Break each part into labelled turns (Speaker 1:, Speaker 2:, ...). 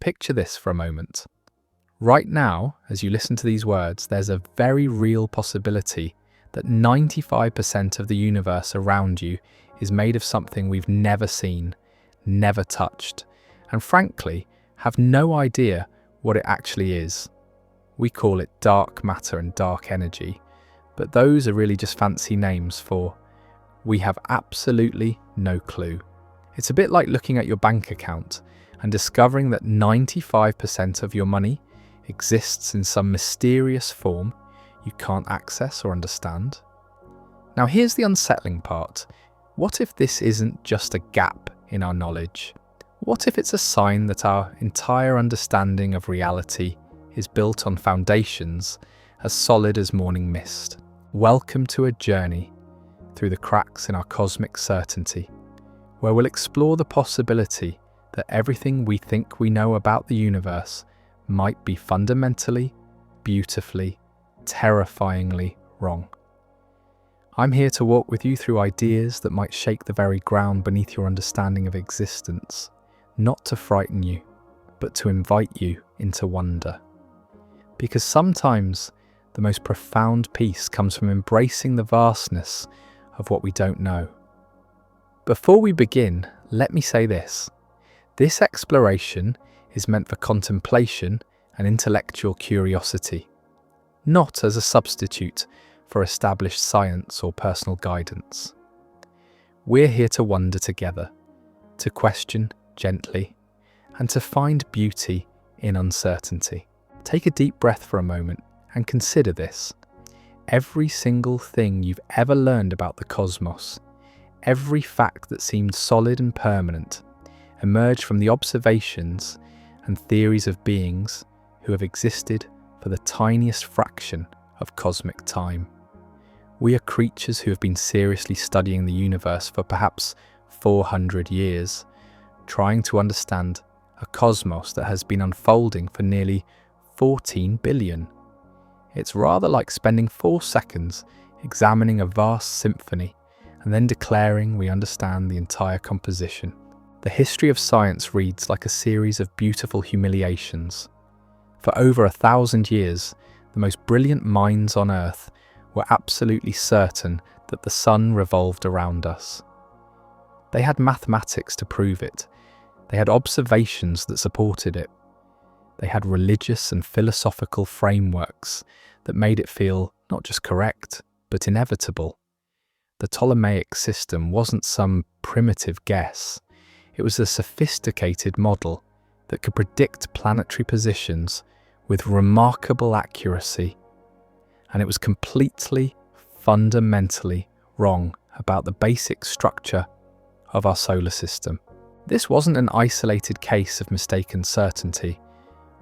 Speaker 1: Picture this for a moment. Right now, as you listen to these words, there's a very real possibility that 95% of the universe around you is made of something we've never seen, never touched, and frankly, have no idea what it actually is. We call it dark matter and dark energy, but those are really just fancy names for we have absolutely no clue. It's a bit like looking at your bank account and discovering that 95% of your money exists in some mysterious form you can't access or understand. Now here's the unsettling part. What if this isn't just a gap in our knowledge? What if it's a sign that our entire understanding of reality is built on foundations as solid as morning mist? Welcome to a journey through the cracks in our cosmic certainty, where we'll explore the possibility that everything we think we know about the universe might be fundamentally, beautifully, terrifyingly wrong. I'm here to walk with you through ideas that might shake the very ground beneath your understanding of existence, not to frighten you, but to invite you into wonder. Because sometimes the most profound peace comes from embracing the vastness of what we don't know. Before we begin, let me say this. This exploration is meant for contemplation and intellectual curiosity, not as a substitute for established science or personal guidance. We're here to wonder together, to question gently, and to find beauty in uncertainty. Take a deep breath for a moment and consider this. Every single thing you've ever learned about the cosmos, every fact that seemed solid and permanent, emerged from the observations and theories of beings who have existed for the tiniest fraction of cosmic time. We are creatures who have been seriously studying the universe for perhaps 400 years, trying to understand a cosmos that has been unfolding for nearly 14 billion. It's rather like spending 4 seconds examining a vast symphony and then declaring we understand the entire composition. The history of science reads like a series of beautiful humiliations. For over 1,000 years, the most brilliant minds on Earth were absolutely certain that the sun revolved around us. They had mathematics to prove it. They had observations that supported it. They had religious and philosophical frameworks that made it feel not just correct, but inevitable. The Ptolemaic system wasn't some primitive guess. It was a sophisticated model that could predict planetary positions with remarkable accuracy, and it was completely, fundamentally wrong about the basic structure of our solar system. This wasn't an isolated case of mistaken certainty.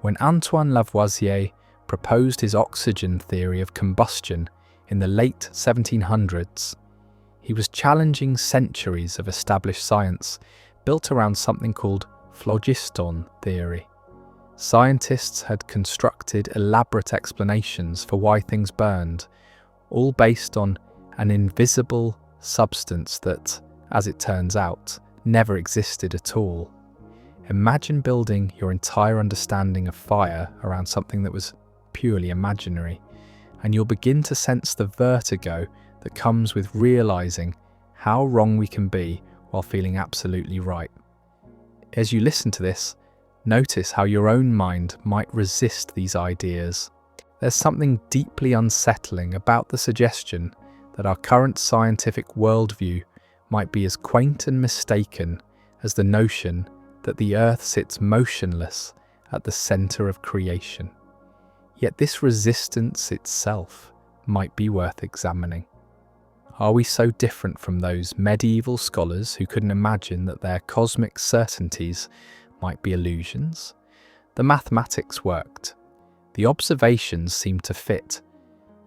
Speaker 1: When Antoine Lavoisier proposed his oxygen theory of combustion in the late 1700s, he was challenging centuries of established science built around something called phlogiston theory. Scientists had constructed elaborate explanations for why things burned, all based on an invisible substance that, as it turns out, never existed at all. Imagine building your entire understanding of fire around something that was purely imaginary, and you'll begin to sense the vertigo that comes with realizing how wrong we can be while feeling absolutely right. As you listen to this, notice how your own mind might resist these ideas. There's something deeply unsettling about the suggestion that our current scientific worldview might be as quaint and mistaken as the notion that the Earth sits motionless at the center of creation. Yet this resistance itself might be worth examining. Are we so different from those medieval scholars who couldn't imagine that their cosmic certainties might be illusions? The mathematics worked. The observations seemed to fit.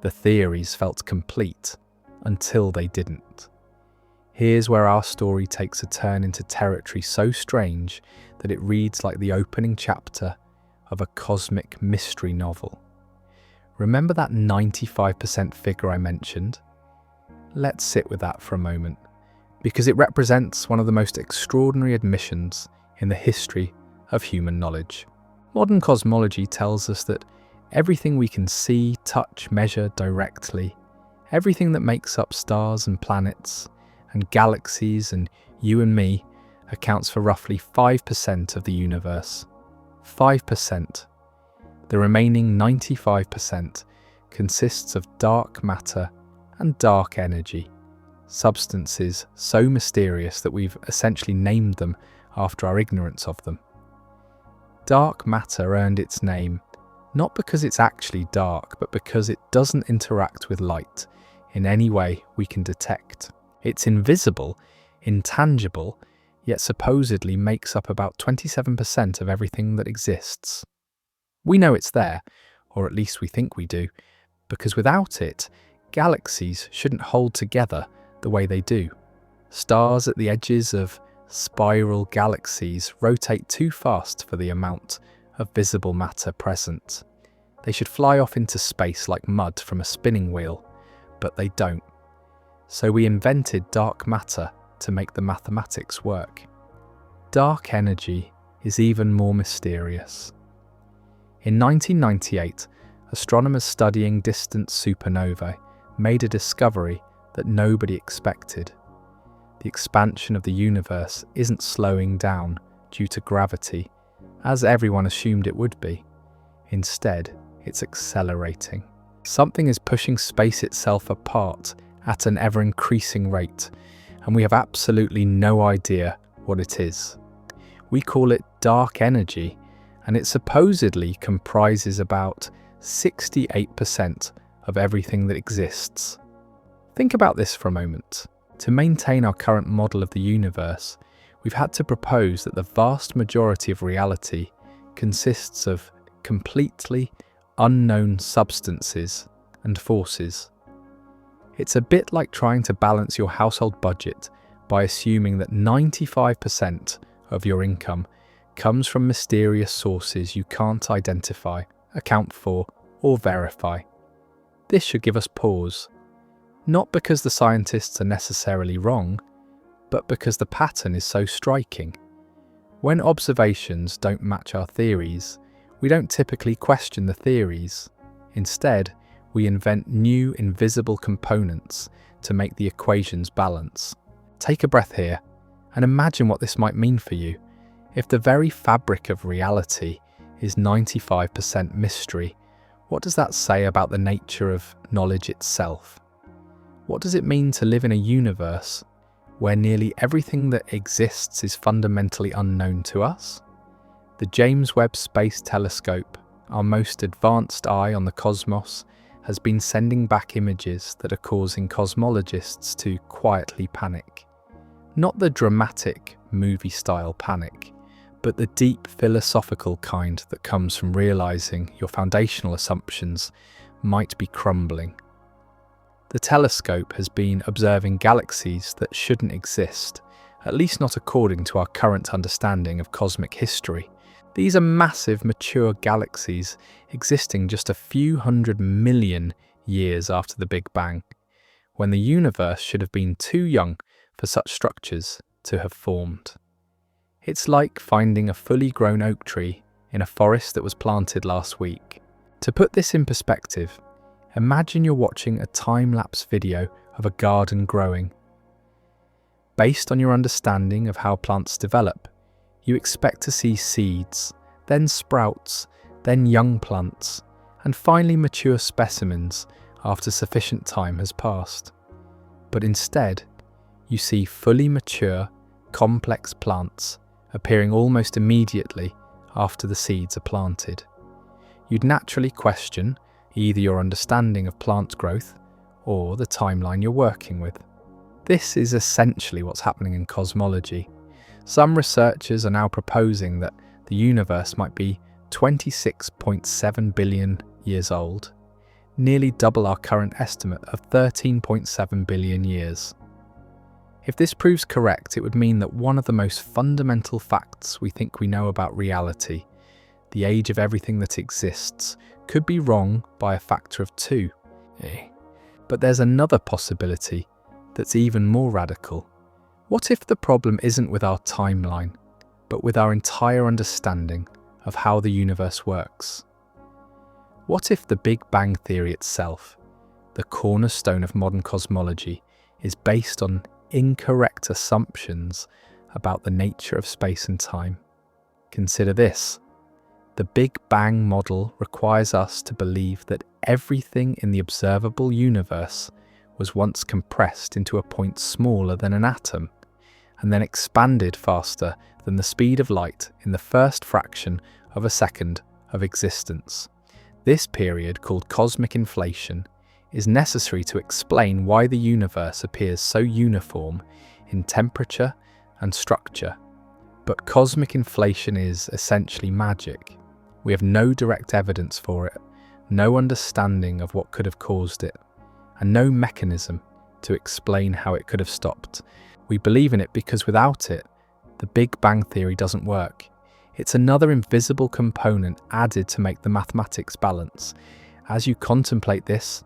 Speaker 1: The theories felt complete until they didn't. Here's where our story takes a turn into territory so strange that it reads like the opening chapter of a cosmic mystery novel. Remember that 95% figure I mentioned? Let's sit with that for a moment, because it represents one of the most extraordinary admissions in the history of human knowledge. Modern cosmology tells us that everything we can see, touch, measure directly, everything that makes up stars and planets, and galaxies and you and me, accounts for roughly 5% of the universe. 5%. The remaining 95% consists of dark matter and dark energy, substances so mysterious that we've essentially named them after our ignorance of them. Dark matter earned its name not because it's actually dark, but because it doesn't interact with light in any way we can detect. It's invisible, intangible, yet supposedly makes up about 27% of everything that exists. We know it's there, or at least we think we do, because without it, galaxies shouldn't hold together the way they do. Stars at the edges of spiral galaxies rotate too fast for the amount of visible matter present. They should fly off into space like mud from a spinning wheel, but they don't. So we invented dark matter to make the mathematics work. Dark energy is even more mysterious. In 1998, astronomers studying distant supernovae made a discovery that nobody expected. The expansion of the universe isn't slowing down due to gravity, as everyone assumed it would be. Instead, it's accelerating. Something is pushing space itself apart at an ever-increasing rate, and we have absolutely no idea what it is. We call it dark energy, and it supposedly comprises about 68% of everything that exists. Think about this for a moment. To maintain our current model of the universe, we've had to propose that the vast majority of reality consists of completely unknown substances and forces. It's a bit like trying to balance your household budget by assuming that 95% of your income comes from mysterious sources you can't identify, account for, or verify. This should give us pause. Not because the scientists are necessarily wrong, but because the pattern is so striking. When observations don't match our theories, we don't typically question the theories. Instead, we invent new invisible components to make the equations balance. Take a breath here and imagine what this might mean for you. If the very fabric of reality is 95% mystery, what does that say about the nature of knowledge itself? What does it mean to live in a universe where nearly everything that exists is fundamentally unknown to us? The James Webb Space Telescope, our most advanced eye on the cosmos, has been sending back images that are causing cosmologists to quietly panic. Not the dramatic, movie-style panic, but the deep philosophical kind that comes from realizing your foundational assumptions might be crumbling. The telescope has been observing galaxies that shouldn't exist, at least not according to our current understanding of cosmic history. These are massive, mature galaxies existing just a few 100 million years after the Big Bang, when the universe should have been too young for such structures to have formed. It's like finding a fully grown oak tree in a forest that was planted last week. To put this in perspective, imagine you're watching a time-lapse video of a garden growing. Based on your understanding of how plants develop, you expect to see seeds, then sprouts, then young plants, and finally mature specimens after sufficient time has passed. But instead, you see fully mature, complex plants appearing almost immediately after the seeds are planted. You'd naturally question either your understanding of plant growth or the timeline you're working with. This is essentially what's happening in cosmology. Some researchers are now proposing that the universe might be 26.7 billion years old, nearly double our current estimate of 13.7 billion years. If this proves correct, it would mean that one of the most fundamental facts we think we know about reality, the age of everything that exists, could be wrong by a factor of 2. But there's another possibility that's even more radical. What if the problem isn't with our timeline, but with our entire understanding of how the universe works. What if the Big Bang Theory itself, the cornerstone of modern cosmology, is based on incorrect assumptions about the nature of space and time? Consider this. The Big Bang model requires us to believe that everything in the observable universe was once compressed into a point smaller than an atom, and then expanded faster than the speed of light in the first fraction of a second of existence. This period, called cosmic inflation, is necessary to explain why the universe appears so uniform in temperature and structure. But cosmic inflation is essentially magic. We have no direct evidence for it, no understanding of what could have caused it, and no mechanism to explain how it could have stopped. We believe in it because without it, the Big Bang Theory doesn't work. It's another invisible component added to make the mathematics balance. As you contemplate this,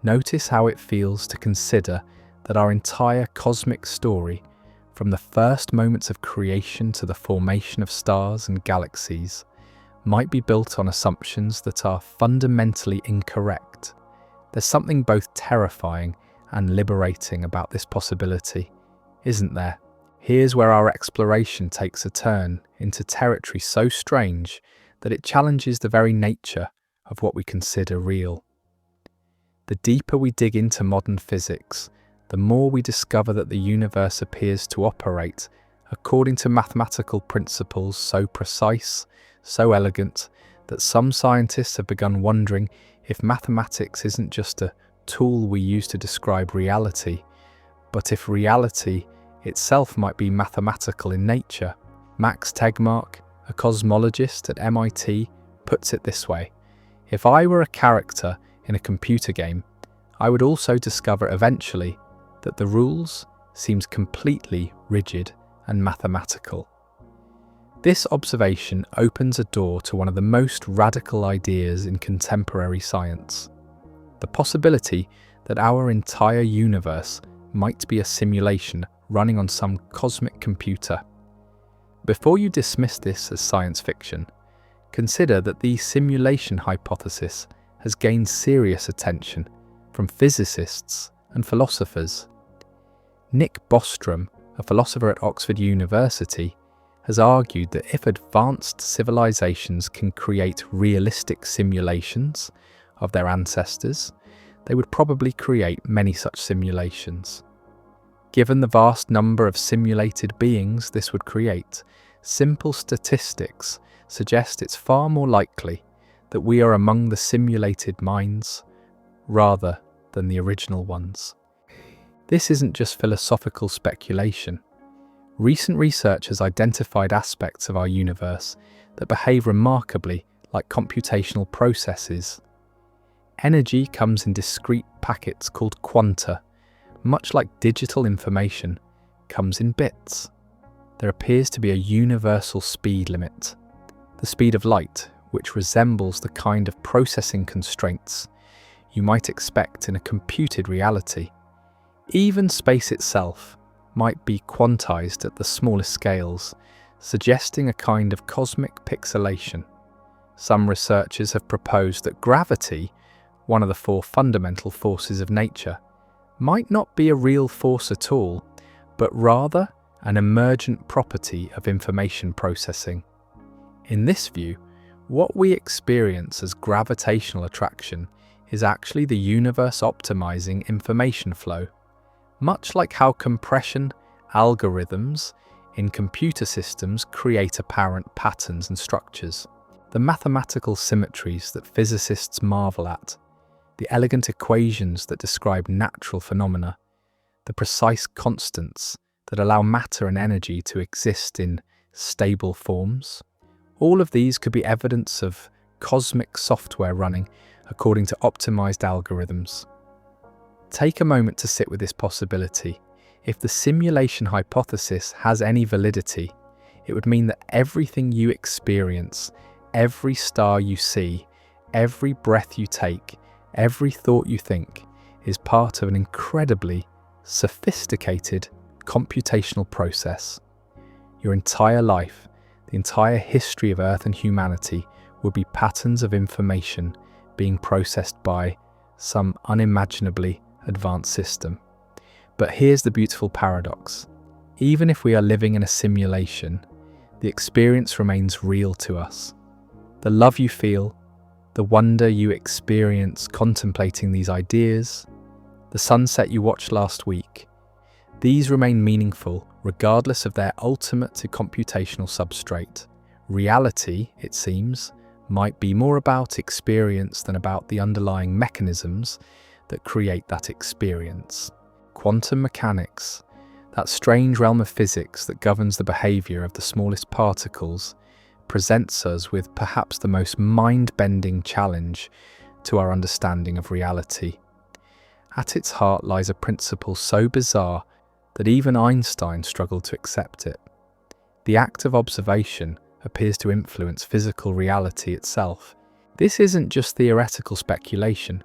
Speaker 1: notice how it feels to consider that our entire cosmic story, from the first moments of creation to the formation of stars and galaxies, might be built on assumptions that are fundamentally incorrect. There's something both terrifying and liberating about this possibility, isn't there? Here's where our exploration takes a turn into territory so strange that it challenges the very nature of what we consider real. The deeper we dig into modern physics, the more we discover that the universe appears to operate according to mathematical principles so precise, so elegant, that some scientists have begun wondering if mathematics isn't just a tool we use to describe reality, but if reality itself might be mathematical in nature. Max Tegmark, a cosmologist at MIT, puts it this way: if I were a character in a computer game, I would also discover eventually that the rules seems completely rigid and mathematical. This observation opens a door to one of the most radical ideas in contemporary science: the possibility that our entire universe might be a simulation running on some cosmic computer. Before you dismiss this as science fiction, consider that the simulation hypothesis has gained serious attention from physicists and philosophers. Nick Bostrom, a philosopher at Oxford University, has argued that if advanced civilizations can create realistic simulations of their ancestors, they would probably create many such simulations. Given the vast number of simulated beings this would create, simple statistics suggest it's far more likely that we are among the simulated minds rather than the original ones. This isn't just philosophical speculation. Recent research has identified aspects of our universe that behave remarkably like computational processes. Energy comes in discrete packets called quanta. Much like digital information comes in bits. There appears to be a universal speed limit, the speed of light, which resembles the kind of processing constraints you might expect in a computed reality. Even space itself might be quantized at the smallest scales, suggesting a kind of cosmic pixelation. Some researchers have proposed that gravity, one of the four fundamental forces of nature, might not be a real force at all, but rather an emergent property of information processing. In this view, what we experience as gravitational attraction is actually the universe optimizing information flow, much like how compression algorithms in computer systems create apparent patterns and structures. The mathematical symmetries that physicists marvel at, the elegant equations that describe natural phenomena, the precise constants that allow matter and energy to exist in stable forms. All of these could be evidence of cosmic software running according to optimized algorithms. Take a moment to sit with this possibility. If the simulation hypothesis has any validity, it would mean that everything you experience, every star you see, every breath you take, every thought you think, is part of an incredibly sophisticated computational process. Your entire life, the entire history of Earth and humanity would be patterns of information being processed by some unimaginably advanced system. But here's the beautiful paradox. Even if we are living in a simulation, the experience remains real to us. The love you feel, the wonder you experience contemplating these ideas, the sunset you watched last week, these remain meaningful regardless of their ultimate to computational substrate. Reality, it seems, might be more about experience than about the underlying mechanisms that create that experience. Quantum mechanics, that strange realm of physics that governs the behavior of the smallest particles, presents us with perhaps the most mind-bending challenge to our understanding of reality. At its heart lies a principle so bizarre that even Einstein struggled to accept it. The act of observation appears to influence physical reality itself. This isn't just theoretical speculation.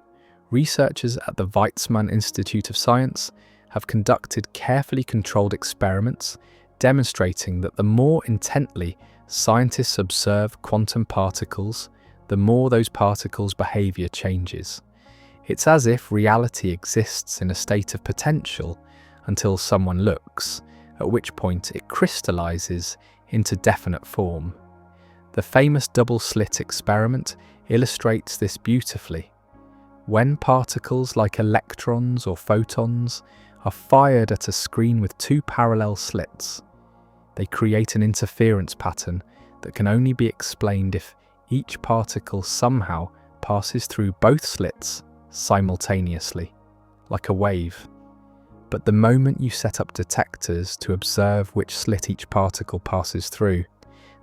Speaker 1: Researchers at the Weizmann Institute of Science have conducted carefully controlled experiments demonstrating that the more intently scientists observe quantum particles, the more those particles' behavior changes. It's as if reality exists in a state of potential until someone looks, at which point it crystallizes into definite form. The famous double-slit experiment illustrates this beautifully. When particles like electrons or photons are fired at a screen with two parallel slits, they create an interference pattern that can only be explained if each particle somehow passes through both slits simultaneously, like a wave. But the moment you set up detectors to observe which slit each particle passes through,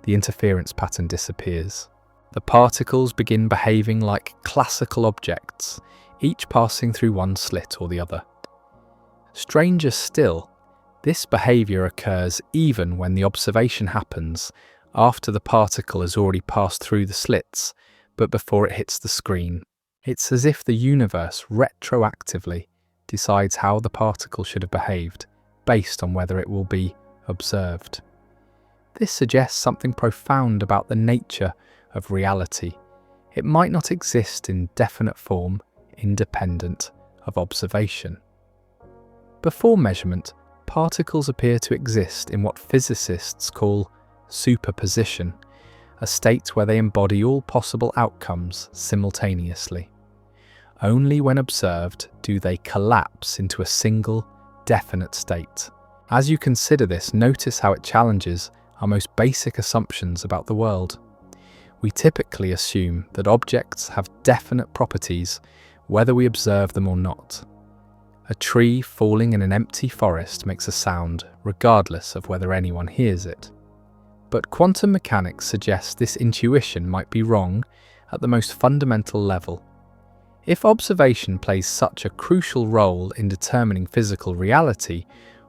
Speaker 1: the interference pattern disappears. The particles begin behaving like classical objects, each passing through one slit or the other. Stranger still, this behavior occurs even when the observation happens after the particle has already passed through the slits, but before it hits the screen. It's as if the universe retroactively decides how the particle should have behaved based on whether it will be observed. This suggests something profound about the nature of reality. It might not exist in definite form, independent of observation. Before measurement, particles appear to exist in what physicists call superposition, a state where they embody all possible outcomes simultaneously. Only when observed do they collapse into a single, definite state. As you consider this, notice how it challenges our most basic assumptions about the world. We typically assume that objects have definite properties, whether we observe them or not. A tree falling in an empty forest makes a sound, regardless of whether anyone hears it. But quantum mechanics suggests this intuition might be wrong at the most fundamental level. If observation plays such a crucial role in determining physical reality,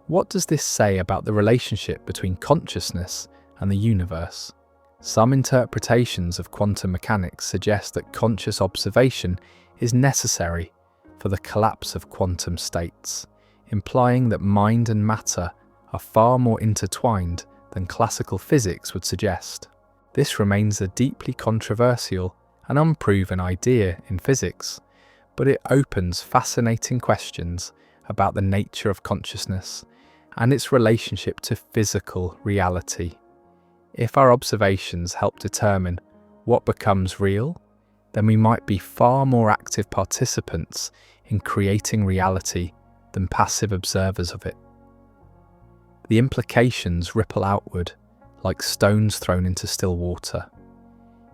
Speaker 1: what does this say about the relationship between consciousness and the universe? Some interpretations of quantum mechanics suggest that conscious observation is necessary for the collapse of quantum states, implying that mind and matter are far more intertwined than classical physics would suggest. This remains a deeply controversial and unproven idea in physics, but it opens fascinating questions about the nature of consciousness and its relationship to physical reality. If our observations help determine what becomes real, then we might be far more active participants in creating reality than passive observers of it. The implications ripple outward like stones thrown into still water.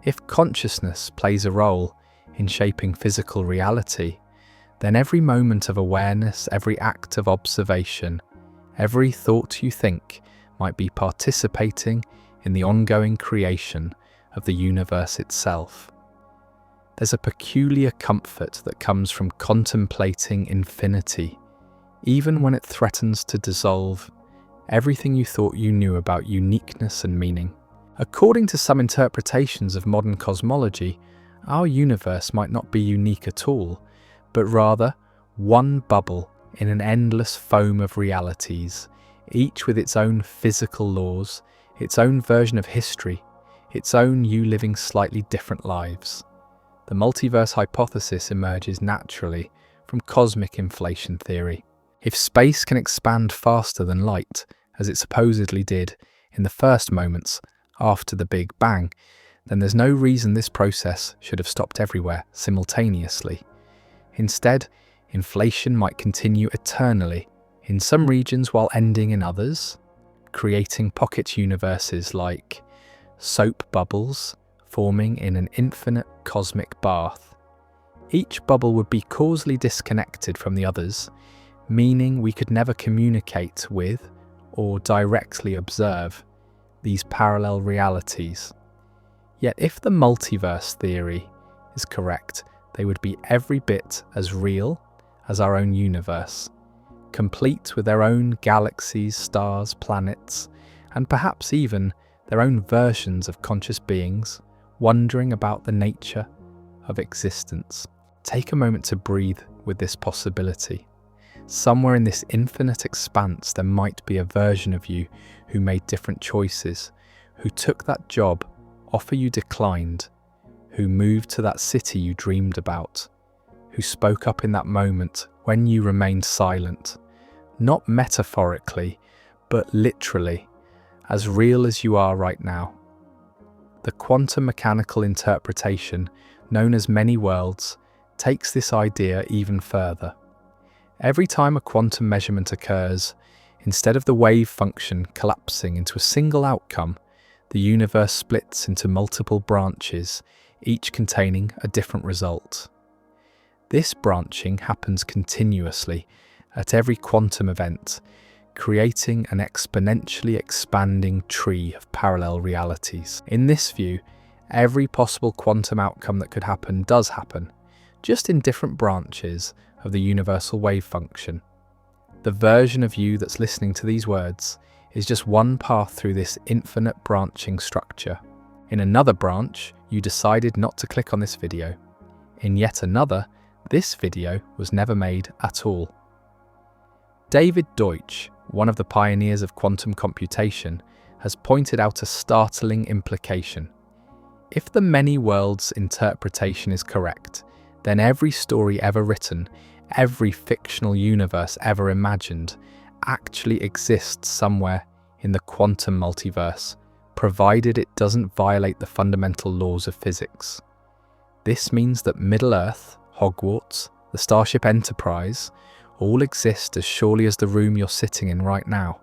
Speaker 1: If consciousness plays a role in shaping physical reality, then every moment of awareness, every act of observation, every thought you think might be participating in the ongoing creation of the universe itself. There's a peculiar comfort that comes from contemplating infinity, even when it threatens to dissolve everything you thought you knew about uniqueness and meaning. According to some interpretations of modern cosmology, our universe might not be unique at all, but rather one bubble in an endless foam of realities, each with its own physical laws, its own version of history, its own you living slightly different lives. The multiverse hypothesis emerges naturally from cosmic inflation theory. If space can expand faster than light, as it supposedly did in the first moments after the Big Bang, then there's no reason this process should have stopped everywhere simultaneously. Instead, inflation might continue eternally, in some regions while ending in others, creating pocket universes like soap bubbles forming in an infinite cosmic bath. Each bubble would be causally disconnected from the others, meaning we could never communicate with or directly observe these parallel realities. Yet if the multiverse theory is correct, they would be every bit as real as our own universe, complete with their own galaxies, stars, planets, and perhaps even their own versions of conscious beings wondering about the nature of existence. Take a moment to breathe with this possibility. Somewhere in this infinite expanse, there might be a version of you who made different choices, who took that job offer you declined, who moved to that city you dreamed about, who spoke up in that moment when you remained silent, not metaphorically, but literally, as real as you are right now. The quantum mechanical interpretation, known as many worlds, takes this idea even further. Every time a quantum measurement occurs, instead of the wave function collapsing into a single outcome, the universe splits into multiple branches, each containing a different result. This branching happens continuously at every quantum event, creating an exponentially expanding tree of parallel realities. In this view, every possible quantum outcome that could happen does happen, just in different branches of the universal wave function. The version of you that's listening to these words is just one path through this infinite branching structure. In another branch, you decided not to click on this video. In yet another, this video was never made at all. David Deutsch, one of the pioneers of quantum computation, has pointed out a startling implication. If the many worlds interpretation is correct, then every story ever written, every fictional universe ever imagined, actually exists somewhere in the quantum multiverse, provided it doesn't violate the fundamental laws of physics. This means that Middle-earth, Hogwarts, the Starship Enterprise, all exist as surely as the room you're sitting in right now.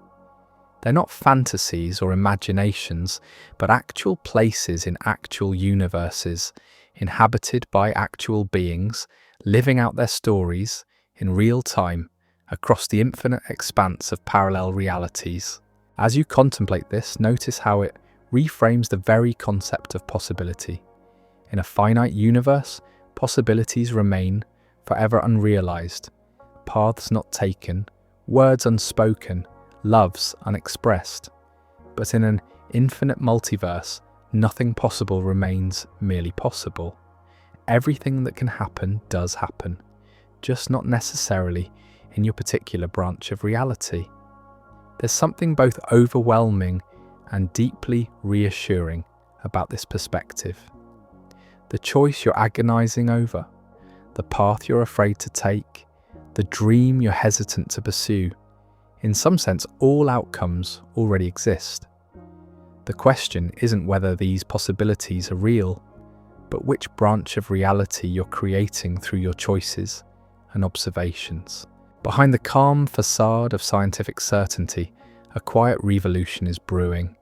Speaker 1: They're not fantasies or imaginations, but actual places in actual universes, inhabited by actual beings, living out their stories in real time across the infinite expanse of parallel realities. As you contemplate this, notice how it reframes the very concept of possibility. In a finite universe, possibilities remain forever unrealized, paths not taken, words unspoken, loves unexpressed. But in an infinite multiverse, nothing possible remains merely possible. Everything that can happen does happen, just not necessarily in your particular branch of reality. There's something both overwhelming and deeply reassuring about this perspective. The choice you're agonizing over, the path you're afraid to take, the dream you're hesitant to pursue, in some sense, all outcomes already exist. The question isn't whether these possibilities are real, but which branch of reality you're creating through your choices and observations. Behind the calm facade of scientific certainty, a quiet revolution is brewing.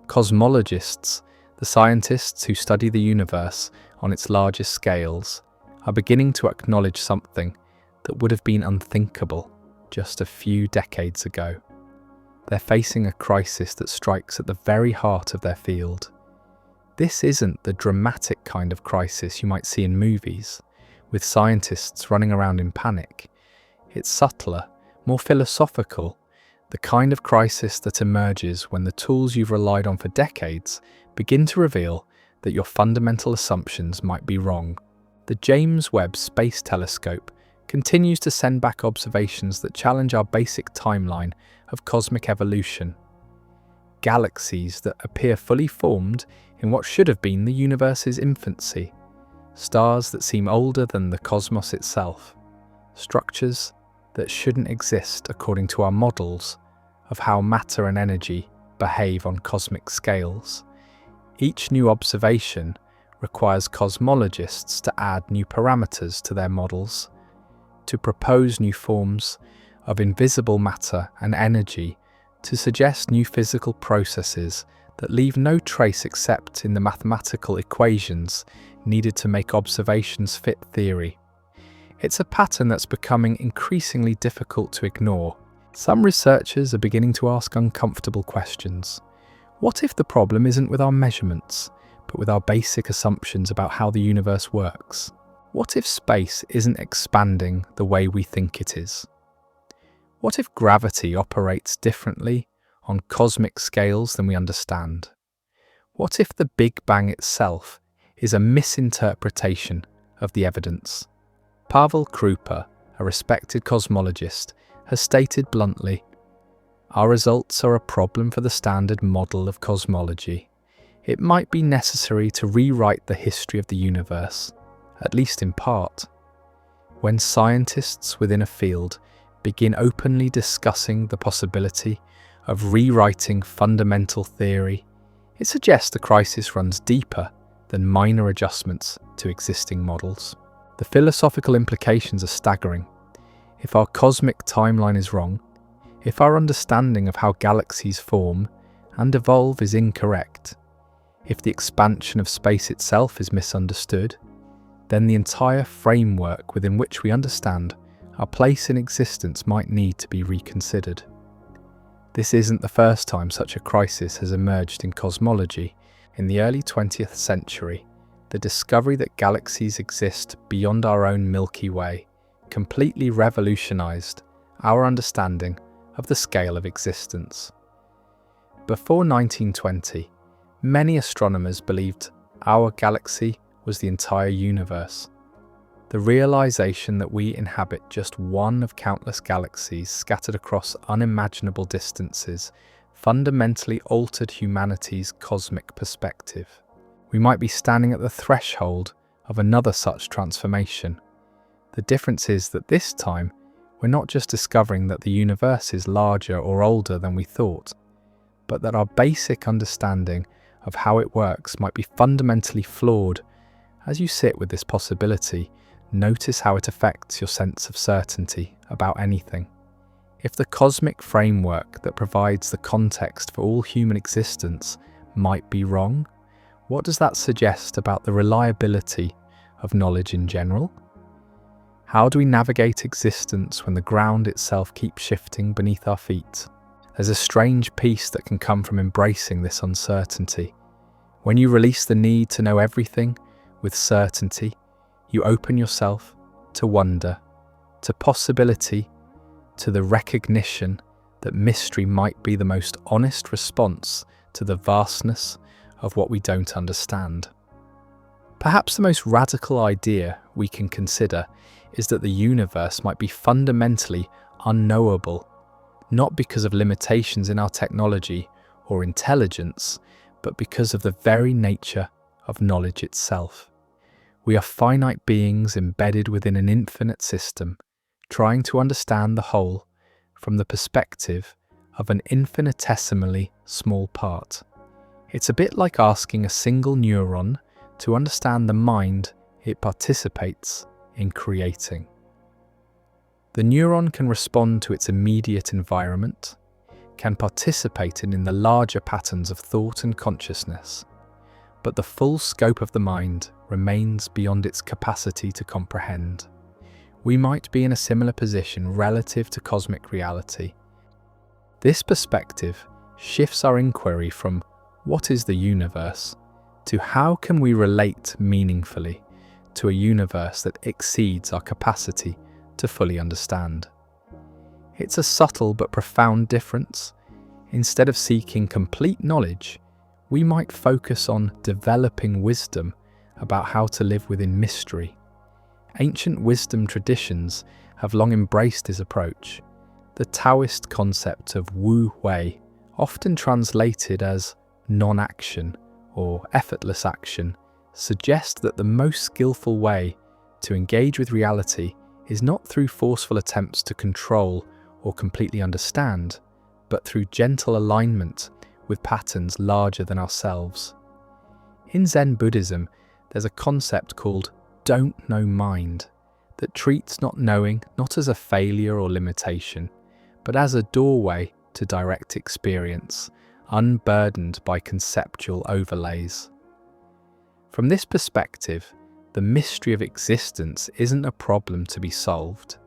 Speaker 1: Cosmologists, the scientists who study the universe on its largest scales, are beginning to acknowledge something that would have been unthinkable just a few decades ago. They're facing a crisis that strikes at the very heart of their field. This isn't the dramatic kind of crisis you might see in movies, with scientists running around in panic. It's subtler, more philosophical, the kind of crisis that emerges when the tools you've relied on for decades begin to reveal that your fundamental assumptions might be wrong. The James Webb Space Telescope continues to send back observations that challenge our basic timeline of cosmic evolution. galaxies that appear fully formed in what should have been the universe's infancy, stars that seem older than the cosmos itself, structures that shouldn't exist according to our models of how matter and energy behave on cosmic scales. Each new observation requires cosmologists to add new parameters to their models, to propose new forms of invisible matter and energy, to suggest new physical processes that leave no trace except in the mathematical equations needed to make observations fit theory. It's a pattern that's becoming increasingly difficult to ignore. Some researchers are beginning to ask uncomfortable questions. What if the problem isn't with our measurements, but with our basic assumptions about how the universe works? What if space isn't expanding the way we think it is? What if gravity operates differently on cosmic scales than we understand? What if the Big Bang itself is a misinterpretation of the evidence? Pavel Krupa, a respected cosmologist, has stated bluntly, "Our results are a problem for the standard model of cosmology. It might be necessary to rewrite the history of the universe, at least in part." When scientists within a field begin openly discussing the possibility of rewriting fundamental theory, it suggests the crisis runs deeper than minor adjustments to existing models. The philosophical implications are staggering. If our cosmic timeline is wrong, if our understanding of how galaxies form and evolve is incorrect, if the expansion of space itself is misunderstood, then the entire framework within which we understand our place in existence might need to be reconsidered. This isn't the first time such a crisis has emerged in cosmology. In the early 20th century, the discovery that galaxies exist beyond our own Milky Way completely revolutionized our understanding of the scale of existence. Before 1920, many astronomers believed our galaxy was the entire universe. The realization that we inhabit just one of countless galaxies scattered across unimaginable distances fundamentally altered humanity's cosmic perspective. We might be standing at the threshold of another such transformation. The difference is that this time, we're not just discovering that the universe is larger or older than we thought, but that our basic understanding of how it works might be fundamentally flawed. As you sit with this possibility, notice how it affects your sense of certainty about anything. If the cosmic framework that provides the context for all human existence might be wrong, what does that suggest about the reliability of knowledge in general? How do we navigate existence when the ground itself keeps shifting beneath our feet? There's a strange peace that can come from embracing this uncertainty. When you release the need to know everything with certainty, you open yourself to wonder, to possibility, to the recognition that mystery might be the most honest response to the vastness of what we don't understand. Perhaps the most radical idea we can consider is that the universe might be fundamentally unknowable, not because of limitations in our technology or intelligence, but because of the very nature of knowledge itself. We are finite beings embedded within an infinite system, trying to understand the whole from the perspective of an infinitesimally small part. It's a bit like asking a single neuron to understand the mind it participates in creating. The neuron can respond to its immediate environment, can participate in the larger patterns of thought and consciousness, but the full scope of the mind remains beyond its capacity to comprehend. We might be in a similar position relative to cosmic reality. This perspective shifts our inquiry from what is the universe to how can we relate meaningfully to a universe that exceeds our capacity to fully understand. It's a subtle but profound difference. Instead of seeking complete knowledge, we might focus on developing wisdom about how to live within mystery. Ancient wisdom traditions have long embraced this approach. The Taoist concept of Wu Wei often translated as non-action or effortless action, suggest that the most skillful way to engage with reality is not through forceful attempts to control or completely understand, but through gentle alignment with patterns larger than ourselves. In Zen Buddhism, there's a concept called don't know mind that treats not knowing not as a failure or limitation, but as a doorway to direct experience, unburdened by conceptual overlays. From this perspective, the mystery of existence isn't a problem to be solved,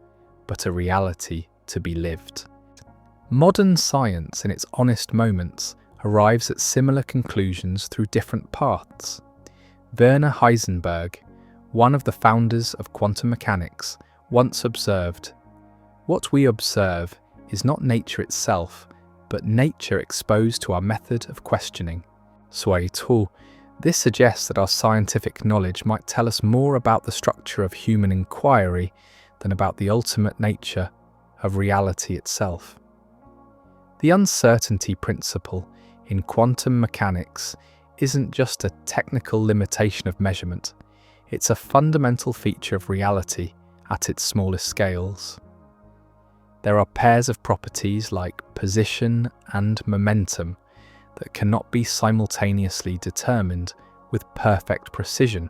Speaker 1: but a reality to be lived. Modern science, in its honest moments, arrives at similar conclusions through different paths. Werner Heisenberg, one of the founders of quantum mechanics, once observed, "What we observe is not nature itself, but nature exposed to our method of questioning." This suggests that our scientific knowledge might tell us more about the structure of human inquiry than about the ultimate nature of reality itself. The uncertainty principle in quantum mechanics isn't just a technical limitation of measurement, it's a fundamental feature of reality at its smallest scales. There are pairs of properties like position and momentum that cannot be simultaneously determined with perfect precision.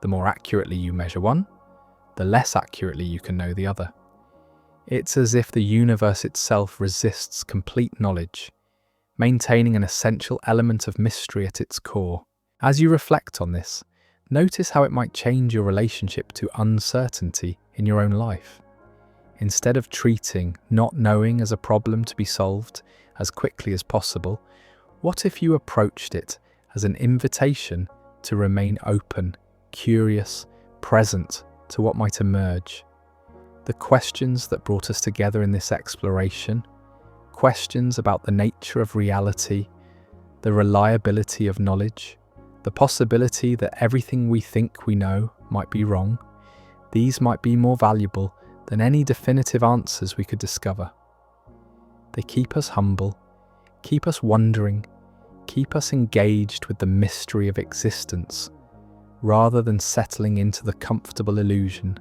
Speaker 1: The more accurately you measure one, the less accurately you can know the other. It's as if the universe itself resists complete knowledge, maintaining an essential element of mystery at its core. As you reflect on this, notice how it might change your relationship to uncertainty in your own life. Instead of treating not knowing as a problem to be solved as quickly as possible, what if you approached it as an invitation to remain open, curious, present to what might emerge? The questions that brought us together in this exploration, questions about the nature of reality, the reliability of knowledge, the possibility that everything we think we know might be wrong, these might be more valuable than any definitive answers we could discover. They keep us humble, keep us wondering, keep us engaged with the mystery of existence, rather than settling into the comfortable illusion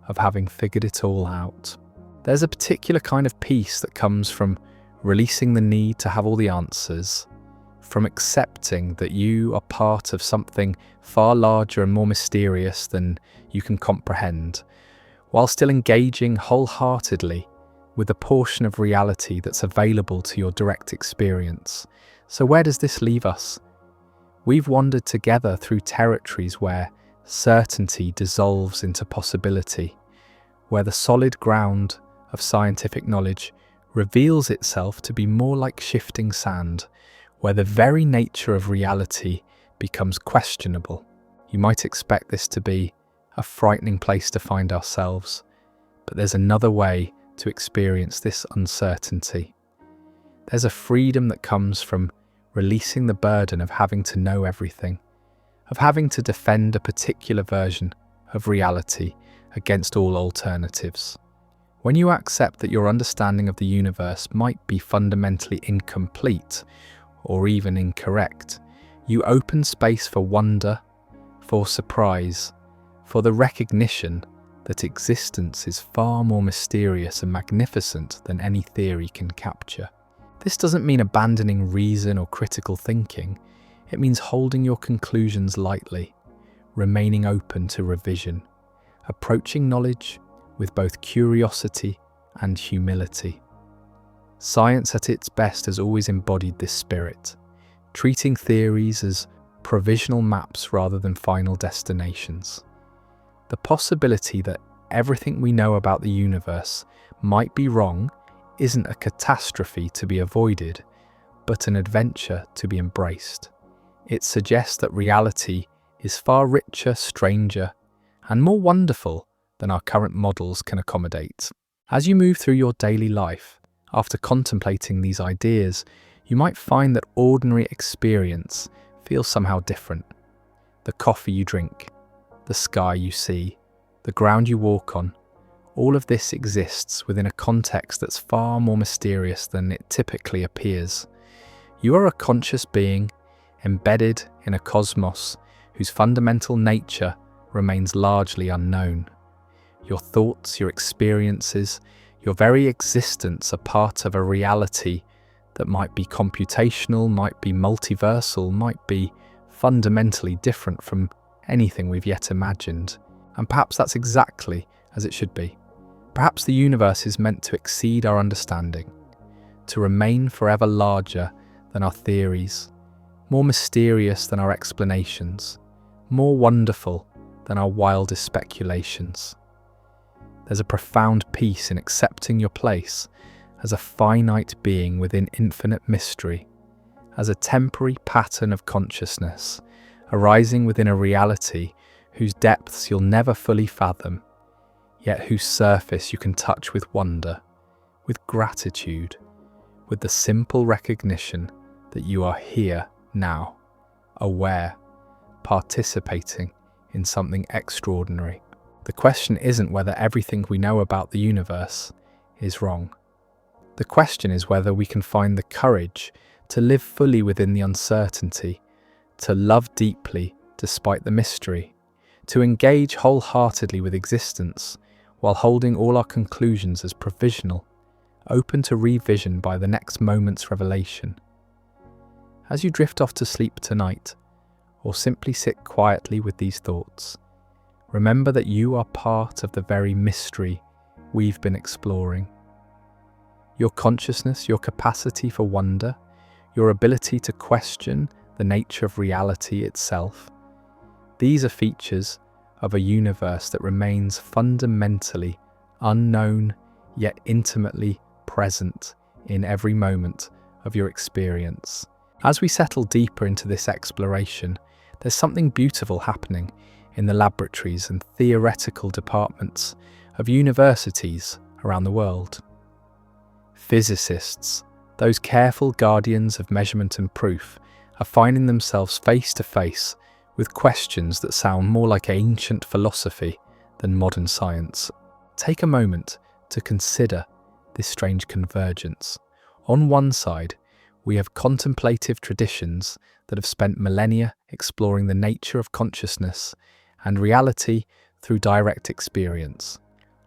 Speaker 1: of having figured it all out. There's a particular kind of peace that comes from releasing the need to have all the answers, from accepting that you are part of something far larger and more mysterious than you can comprehend, while still engaging wholeheartedly with a portion of reality that's available to your direct experience. So where does this leave us? We've wandered together through territories where certainty dissolves into possibility, where the solid ground of scientific knowledge reveals itself to be more like shifting sand, where the very nature of reality becomes questionable. You might expect this to be a frightening place to find ourselves, but there's another way to experience this uncertainty. There's a freedom that comes from releasing the burden of having to know everything, of having to defend a particular version of reality against all alternatives. When you accept that your understanding of the universe might be fundamentally incomplete or even incorrect, you open space for wonder, for surprise, for the recognition that existence is far more mysterious and magnificent than any theory can capture. This doesn't mean abandoning reason or critical thinking. It means holding your conclusions lightly, remaining open to revision, approaching knowledge with both curiosity and humility. Science at its best has always embodied this spirit, treating theories as provisional maps rather than final destinations. The possibility that everything we know about the universe might be wrong isn't a catastrophe to be avoided, but an adventure to be embraced. It suggests that reality is far richer, stranger, and more wonderful than our current models can accommodate. As you move through your daily life, after contemplating these ideas, you might find that ordinary experience feels somehow different. The coffee you drink, the sky you see, the ground you walk on, All of this exists within a context that's far more mysterious than it typically appears. You are a conscious being embedded in a cosmos whose fundamental nature remains largely unknown. Your thoughts, your experiences, your very existence are part of a reality that might be computational, might be multiversal, might be fundamentally different from anything we've yet imagined. And perhaps that's exactly as it should be. Perhaps the universe is meant to exceed our understanding, to remain forever larger than our theories, more mysterious than our explanations, more wonderful than our wildest speculations. There's a profound peace in accepting your place as a finite being within infinite mystery, as a temporary pattern of consciousness arising within a reality whose depths you'll never fully fathom, yet whose surface you can touch with wonder, with gratitude, with the simple recognition that you are here now, aware, participating in something extraordinary. The question isn't whether everything we know about the universe is wrong. The question is whether we can find the courage to live fully within the uncertainty, to love deeply despite the mystery, to engage wholeheartedly with existence while holding all our conclusions as provisional, open to revision by the next moment's revelation. As you drift off to sleep tonight, or simply sit quietly with these thoughts, remember that you are part of the very mystery we've been exploring. Your consciousness, your capacity for wonder, your ability to question the nature of reality itself, these are features of a universe that remains fundamentally unknown yet intimately present in every moment of your experience. As we settle deeper into this exploration, there's something beautiful happening in the laboratories and theoretical departments of universities around the world. Physicists, those careful guardians of measurement and proof, are finding themselves face to face with questions that sound more like ancient philosophy than modern science. Take a moment to consider this strange convergence. On one side, we have contemplative traditions that have spent millennia exploring the nature of consciousness and reality through direct experience.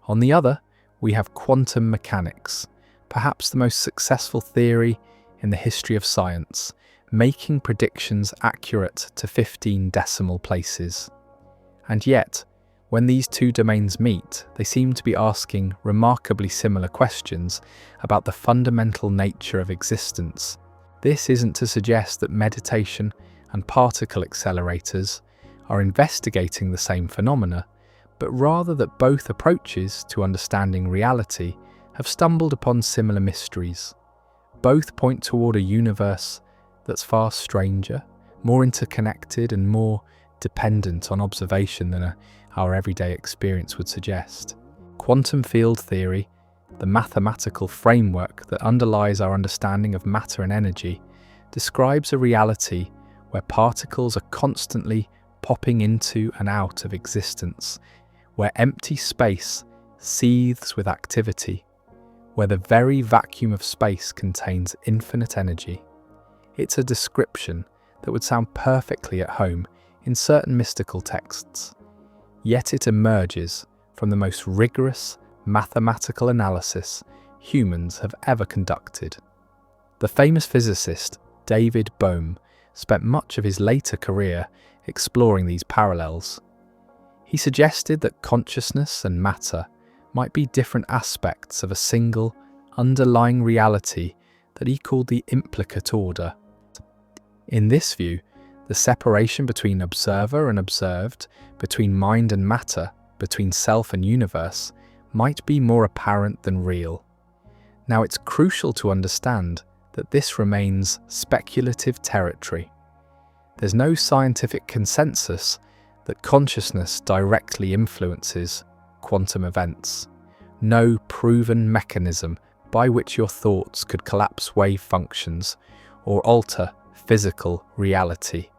Speaker 1: On the other, we have quantum mechanics, perhaps the most successful theory in the history of science, making predictions accurate to 15 decimal places. And yet, when these two domains meet, they seem to be asking remarkably similar questions about the fundamental nature of existence. This isn't to suggest that meditation and particle accelerators are investigating the same phenomena, but rather that both approaches to understanding reality have stumbled upon similar mysteries. Both point toward a universe that's far stranger, more interconnected and more dependent on observation than our everyday experience would suggest. Quantum field theory, the mathematical framework that underlies our understanding of matter and energy, describes a reality where particles are constantly popping into and out of existence, where empty space seethes with activity, where the very vacuum of space contains infinite energy. It's a description that would sound perfectly at home in certain mystical texts, yet it emerges from the most rigorous mathematical analysis humans have ever conducted. The famous physicist David Bohm spent much of his later career exploring these parallels. He suggested that consciousness and matter might be different aspects of a single, underlying reality that he called the implicate order. In this view, the separation between observer and observed, between mind and matter, between self and universe, might be more apparent than real. Now, it's crucial to understand that this remains speculative territory. There's no scientific consensus that consciousness directly influences quantum events, no proven mechanism by which your thoughts could collapse wave functions or alter physical reality.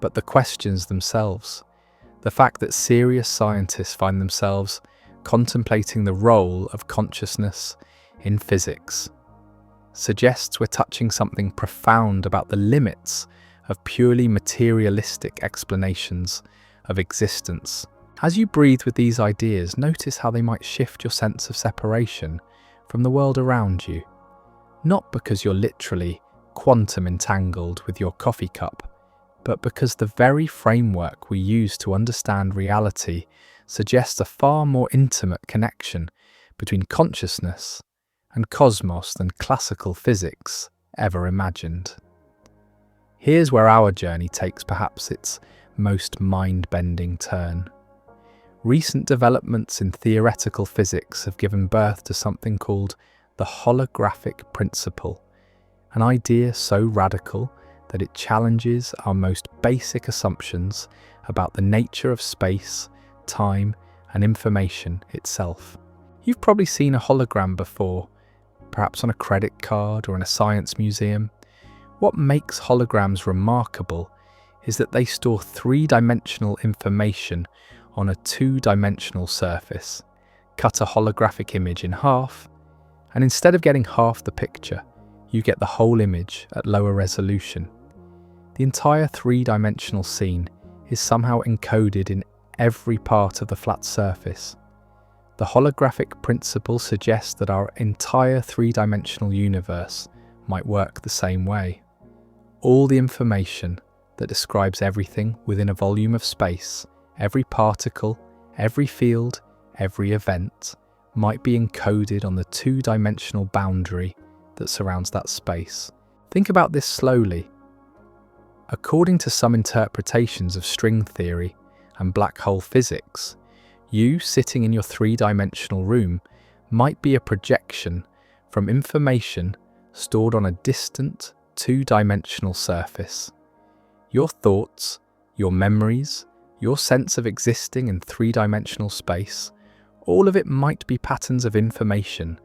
Speaker 1: But the questions themselves, the fact that serious scientists find themselves contemplating the role of consciousness in physics, suggests we're touching something profound about the limits of purely materialistic explanations of existence. As you breathe with these ideas, notice how they might shift your sense of separation from the world around you. Not because you're literally quantum entangled with your coffee cup, but because the very framework we use to understand reality suggests a far more intimate connection between consciousness and cosmos than classical physics ever imagined. Here's where our journey takes perhaps its most mind-bending turn. Recent developments in theoretical physics have given birth to something called the holographic principle, an idea so radical that it challenges our most basic assumptions about the nature of space, time, and information itself. You've probably seen a hologram before, perhaps on a credit card or in a science museum. What makes holograms remarkable is that they store three-dimensional information on a two-dimensional surface. Cut a holographic image in half, and instead of getting half the picture, you get the whole image at lower resolution. The entire three-dimensional scene is somehow encoded in every part of the flat surface. The holographic principle suggests that our entire three-dimensional universe might work the same way. All the information that describes everything within a volume of space, every particle, every field, every event, might be encoded on the two-dimensional boundary that surrounds that space. Think about this slowly. According to some interpretations of string theory and black hole physics, you sitting in your three-dimensional room might be a projection from information stored on a distant two-dimensional surface. Your thoughts, your memories, your sense of existing in three-dimensional space, all of it might be patterns of information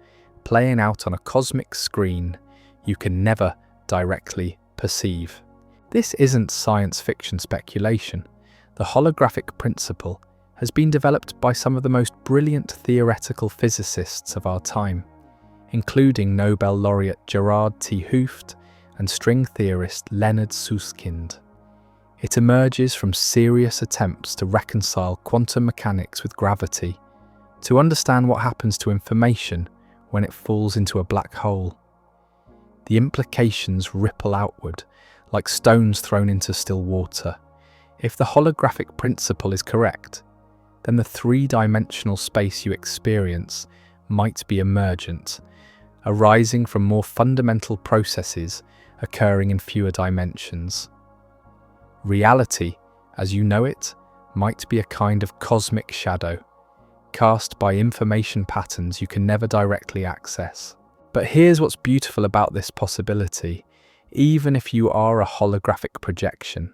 Speaker 1: playing out on a cosmic screen you can never directly perceive. This isn't science fiction speculation. The holographic principle has been developed by some of the most brilliant theoretical physicists of our time, including Nobel laureate Gerard T. Hooft and string theorist Leonard Susskind. It emerges from serious attempts to reconcile quantum mechanics with gravity, to understand what happens to information when it falls into a black hole. The implications ripple outward, like stones thrown into still water. If the holographic principle is correct, then the three-dimensional space you experience might be emergent, arising from more fundamental processes occurring in fewer dimensions. Reality, as you know it, might be a kind of cosmic shadow, cast by information patterns you can never directly access. But here's what's beautiful about this possibility. Even if you are a holographic projection,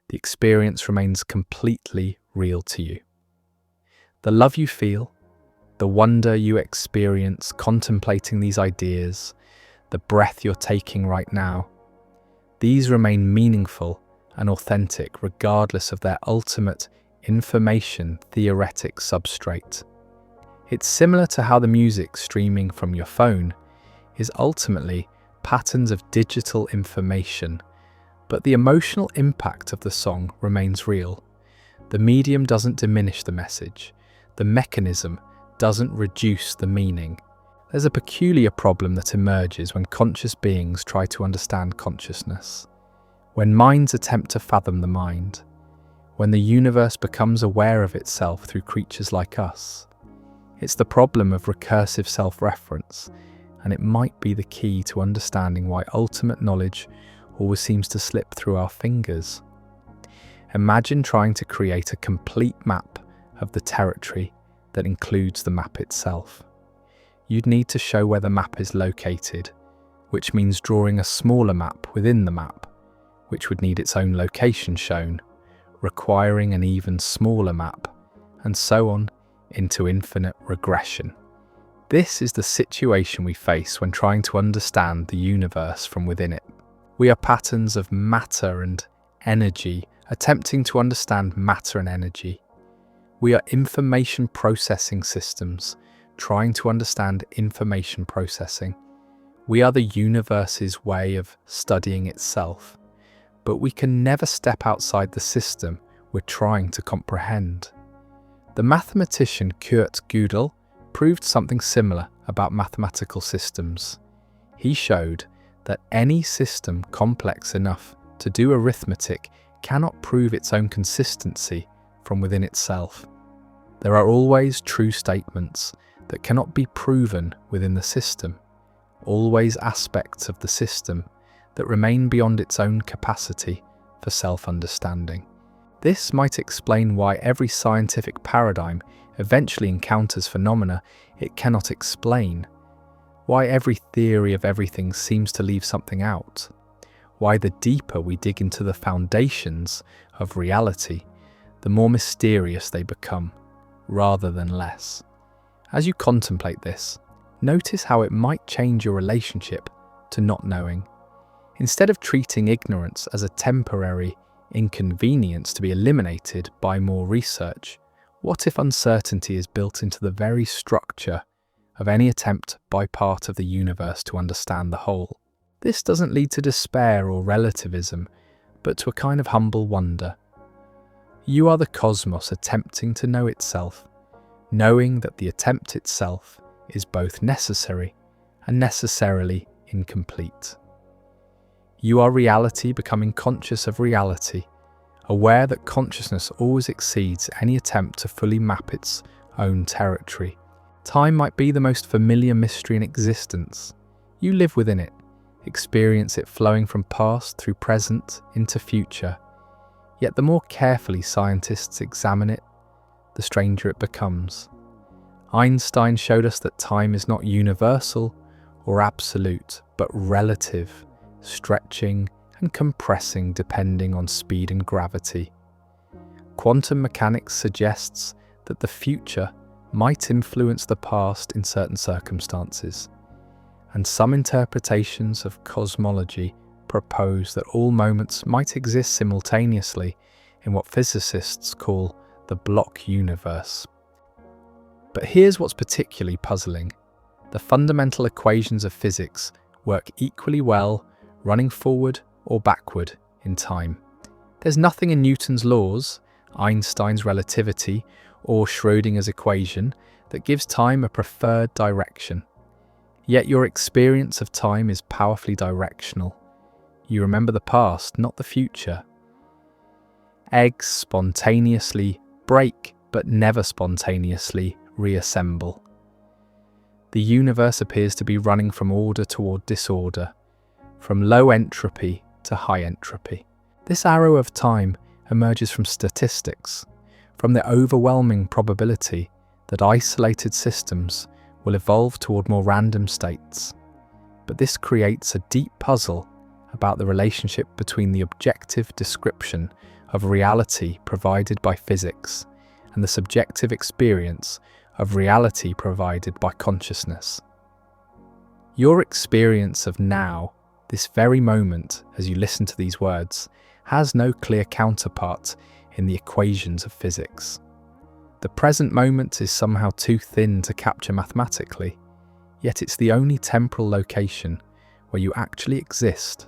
Speaker 1: the experience remains completely real to you. The love you feel, the wonder you experience contemplating these ideas, the breath you're taking right now, these remain meaningful and authentic regardless of their ultimate information theoretic substrate. It's similar to how the music streaming from your phone is ultimately patterns of digital information, but the emotional impact of the song remains real. The medium doesn't diminish the message. The mechanism doesn't reduce the meaning. There's a peculiar problem that emerges when conscious beings try to understand consciousness, when minds attempt to fathom the mind, when the universe becomes aware of itself through creatures like us. It's the problem of recursive self-reference, and it might be the key to understanding why ultimate knowledge always seems to slip through our fingers. Imagine trying to create a complete map of the territory that includes the map itself. You'd need to show where the map is located, which means drawing a smaller map within the map, which would need its own location shown, requiring an even smaller map, and so on into infinite regression. This is the situation we face when trying to understand the universe from within it. We are patterns of matter and energy attempting to understand matter and energy. We are information processing systems trying to understand information processing. We are the universe's way of studying itself, but we can never step outside the system we're trying to comprehend. The mathematician Kurt Gödel proved something similar about mathematical systems. He showed that any system complex enough to do arithmetic cannot prove its own consistency from within itself. There are always true statements that cannot be proven within the system, always aspects of the system that remain beyond its own capacity for self-understanding. This might explain why every scientific paradigm eventually encounters phenomena it cannot explain, why every theory of everything seems to leave something out, why the deeper we dig into the foundations of reality, the more mysterious they become, rather than less. As you contemplate this, notice how it might change your relationship to not knowing. Instead of treating ignorance as a temporary inconvenience to be eliminated by more research, what if uncertainty is built into the very structure of any attempt by part of the universe to understand the whole? This doesn't lead to despair or relativism, but to a kind of humble wonder. You are the cosmos attempting to know itself, knowing that the attempt itself is both necessary and necessarily incomplete. You are reality becoming conscious of reality, aware that consciousness always exceeds any attempt to fully map its own territory. Time might be the most familiar mystery in existence. You live within it, experience it flowing from past through present into future. Yet the more carefully scientists examine it, the stranger it becomes. Einstein showed us that time is not universal or absolute, but relative, stretching and compressing depending on speed and gravity. Quantum mechanics suggests that the future might influence the past in certain circumstances, and some interpretations of cosmology propose that all moments might exist simultaneously in what physicists call the block universe. But here's what's particularly puzzling. The fundamental equations of physics work equally well running forward or backward in time. There's nothing in Newton's laws, Einstein's relativity, or Schrödinger's equation that gives time a preferred direction. Yet your experience of time is powerfully directional. You remember the past, not the future. Eggs spontaneously break, but never spontaneously reassemble. The universe appears to be running from order toward disorder, from low entropy to high entropy. This arrow of time emerges from statistics, from the overwhelming probability that isolated systems will evolve toward more random states. But this creates a deep puzzle about the relationship between the objective description of reality provided by physics and the subjective experience of reality provided by consciousness. Your experience of now, this very moment as you listen to these words, has no clear counterpart in the equations of physics. The present moment is somehow too thin to capture mathematically, yet it's the only temporal location where you actually exist.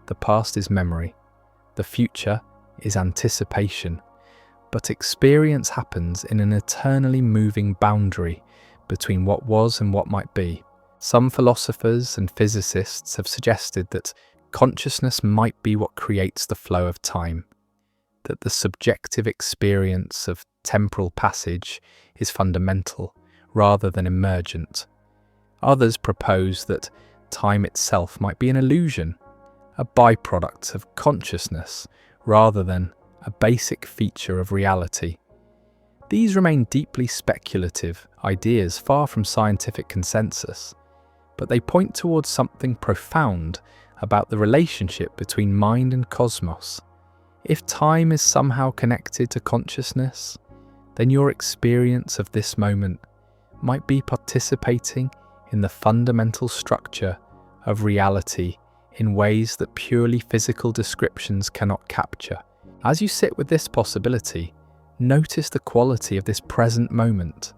Speaker 1: The past is memory, the future is anticipation, but experience happens in an eternally moving boundary between what was and what might be. Some philosophers and physicists have suggested that consciousness might be what creates the flow of time, that the subjective experience of temporal passage is fundamental rather than emergent. Others propose that time itself might be an illusion, a byproduct of consciousness rather than a basic feature of reality. These remain deeply speculative ideas far from scientific consensus, but they point towards something profound about the relationship between mind and cosmos. If time is somehow connected to consciousness, then your experience of this moment might be participating in the fundamental structure of reality in ways that purely physical descriptions cannot capture. As you sit with this possibility, Notice the quality of this present moment.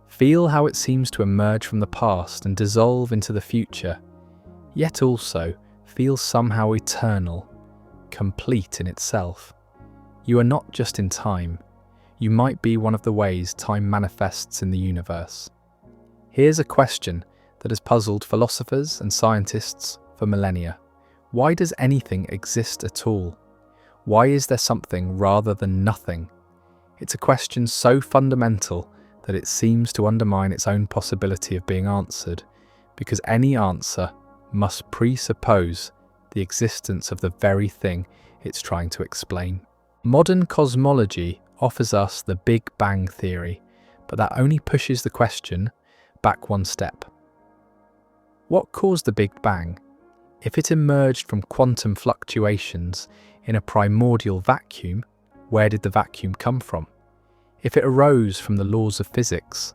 Speaker 1: Feel how it seems to emerge from the past and dissolve into the future, yet also feel somehow eternal, complete in itself. You are not just in time. You might be one of the ways time manifests in the universe. Here's a question that has puzzled philosophers and scientists for millennia. Why does anything exist at all? Why is there something rather than nothing? It's a question so fundamental that it seems to undermine its own possibility of being answered, because any answer must presuppose the existence of the very thing it's trying to explain. Modern cosmology offers us the Big Bang theory, but that only pushes the question back one step. What caused the Big Bang? If it emerged from quantum fluctuations in a primordial vacuum, where did the vacuum come from? If it arose from the laws of physics,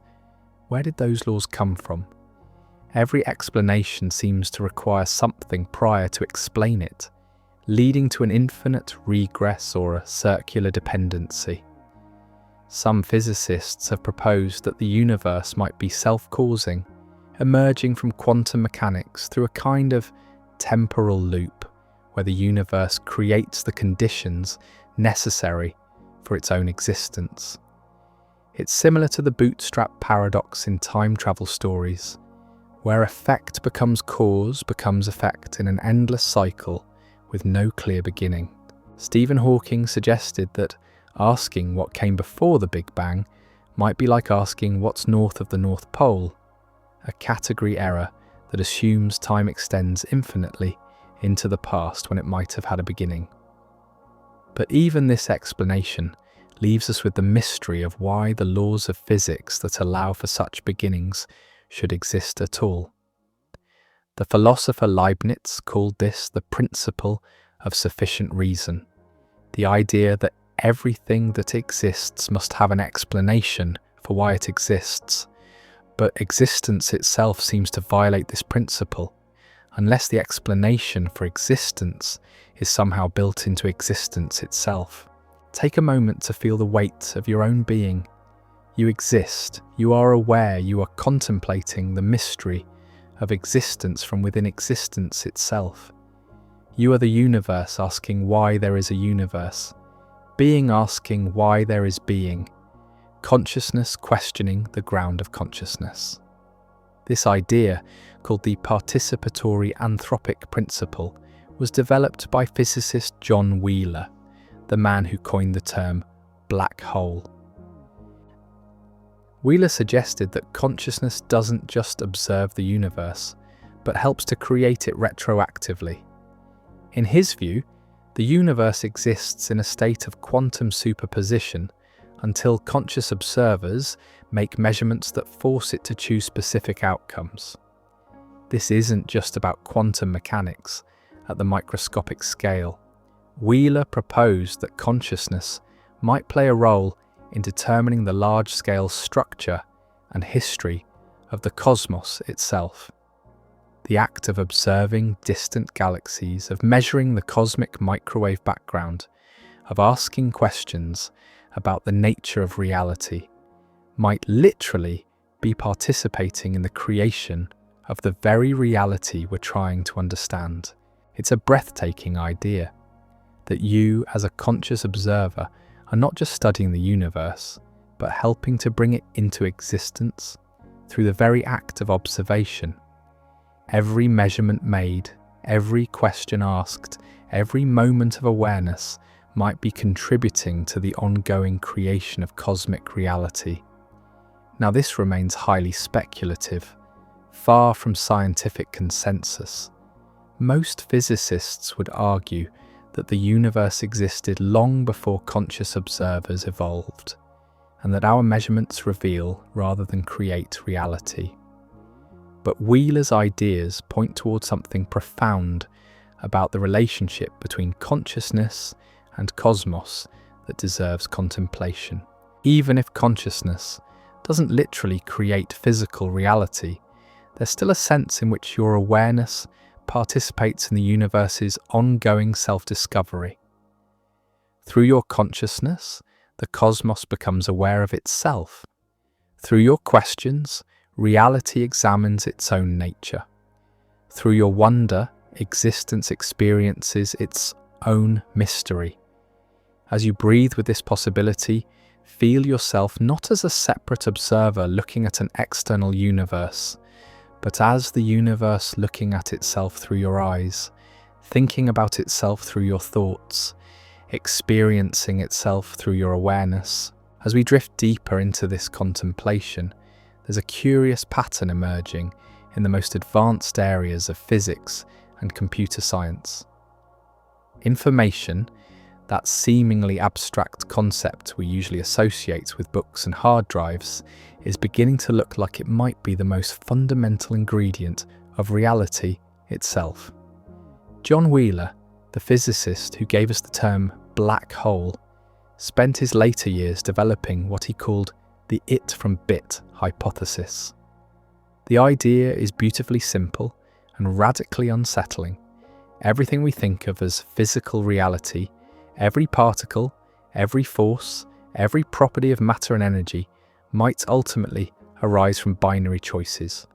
Speaker 1: where did those laws come from? Every explanation seems to require something prior to explain it, leading to an infinite regress or a circular dependency. Some physicists have proposed that the universe might be self-causing, emerging from quantum mechanics through a kind of temporal loop, where the universe creates the conditions necessary for its own existence. It's similar to the bootstrap paradox in time travel stories, where effect becomes cause becomes effect in an endless cycle with no clear beginning. Stephen Hawking suggested that asking what came before the Big Bang might be like asking what's north of the North Pole, a category error that assumes time extends infinitely into the past when it might have had a beginning. But even this explanation leaves us with the mystery of why the laws of physics that allow for such beginnings should exist at all. The philosopher Leibniz called this the principle of sufficient reason, the idea that everything that exists must have an explanation for why it exists. But existence itself seems to violate this principle, unless the explanation for existence is somehow built into existence itself. Take a moment to feel the weight of your own being. You exist, you are aware, you are contemplating the mystery of existence from within existence itself. You are the universe asking why there is a universe, being asking why there is being, consciousness questioning the ground of consciousness. This idea, called the participatory anthropic principle, was developed by physicist John Wheeler, the man who coined the term black hole. Wheeler suggested that consciousness doesn't just observe the universe, but helps to create it retroactively. In his view, the universe exists in a state of quantum superposition until conscious observers make measurements that force it to choose specific outcomes. This isn't just about quantum mechanics at the microscopic scale. Wheeler proposed that consciousness might play a role in determining the large-scale structure and history of the cosmos itself. The act of observing distant galaxies, of measuring the cosmic microwave background, of asking questions about the nature of reality, might literally be participating in the creation of the very reality we're trying to understand. It's a breathtaking idea that you, as a conscious observer, are not just studying the universe, but helping to bring it into existence through the very act of observation. Every measurement made, every question asked, every moment of awareness might be contributing to the ongoing creation of cosmic reality. Now, this remains highly speculative, far from scientific consensus. Most physicists would argue that the universe existed long before conscious observers evolved, and that our measurements reveal rather than create reality. But Wheeler's ideas point towards something profound about the relationship between consciousness and cosmos that deserves contemplation. Even if consciousness doesn't literally create physical reality, there's still a sense in which your awareness participates in the universe's ongoing self-discovery. Through your consciousness, the cosmos becomes aware of itself. Through your questions, reality examines its own nature. Through your wonder, existence experiences its own mystery. As you breathe with this possibility, feel yourself not as a separate observer looking at an external universe, but as the universe looking at itself through your eyes, thinking about itself through your thoughts, experiencing itself through your awareness. As we drift deeper into this contemplation, there's a curious pattern emerging in the most advanced areas of physics and computer science. Information, that seemingly abstract concept we usually associate with books and hard drives, is beginning to look like it might be the most fundamental ingredient of reality itself. John Wheeler, the physicist who gave us the term black hole, spent his later years developing what he called the it from bit hypothesis. The idea is beautifully simple and radically unsettling. Everything we think of as physical reality, every particle, every force, every property of matter and energy, might ultimately arise from binary choices,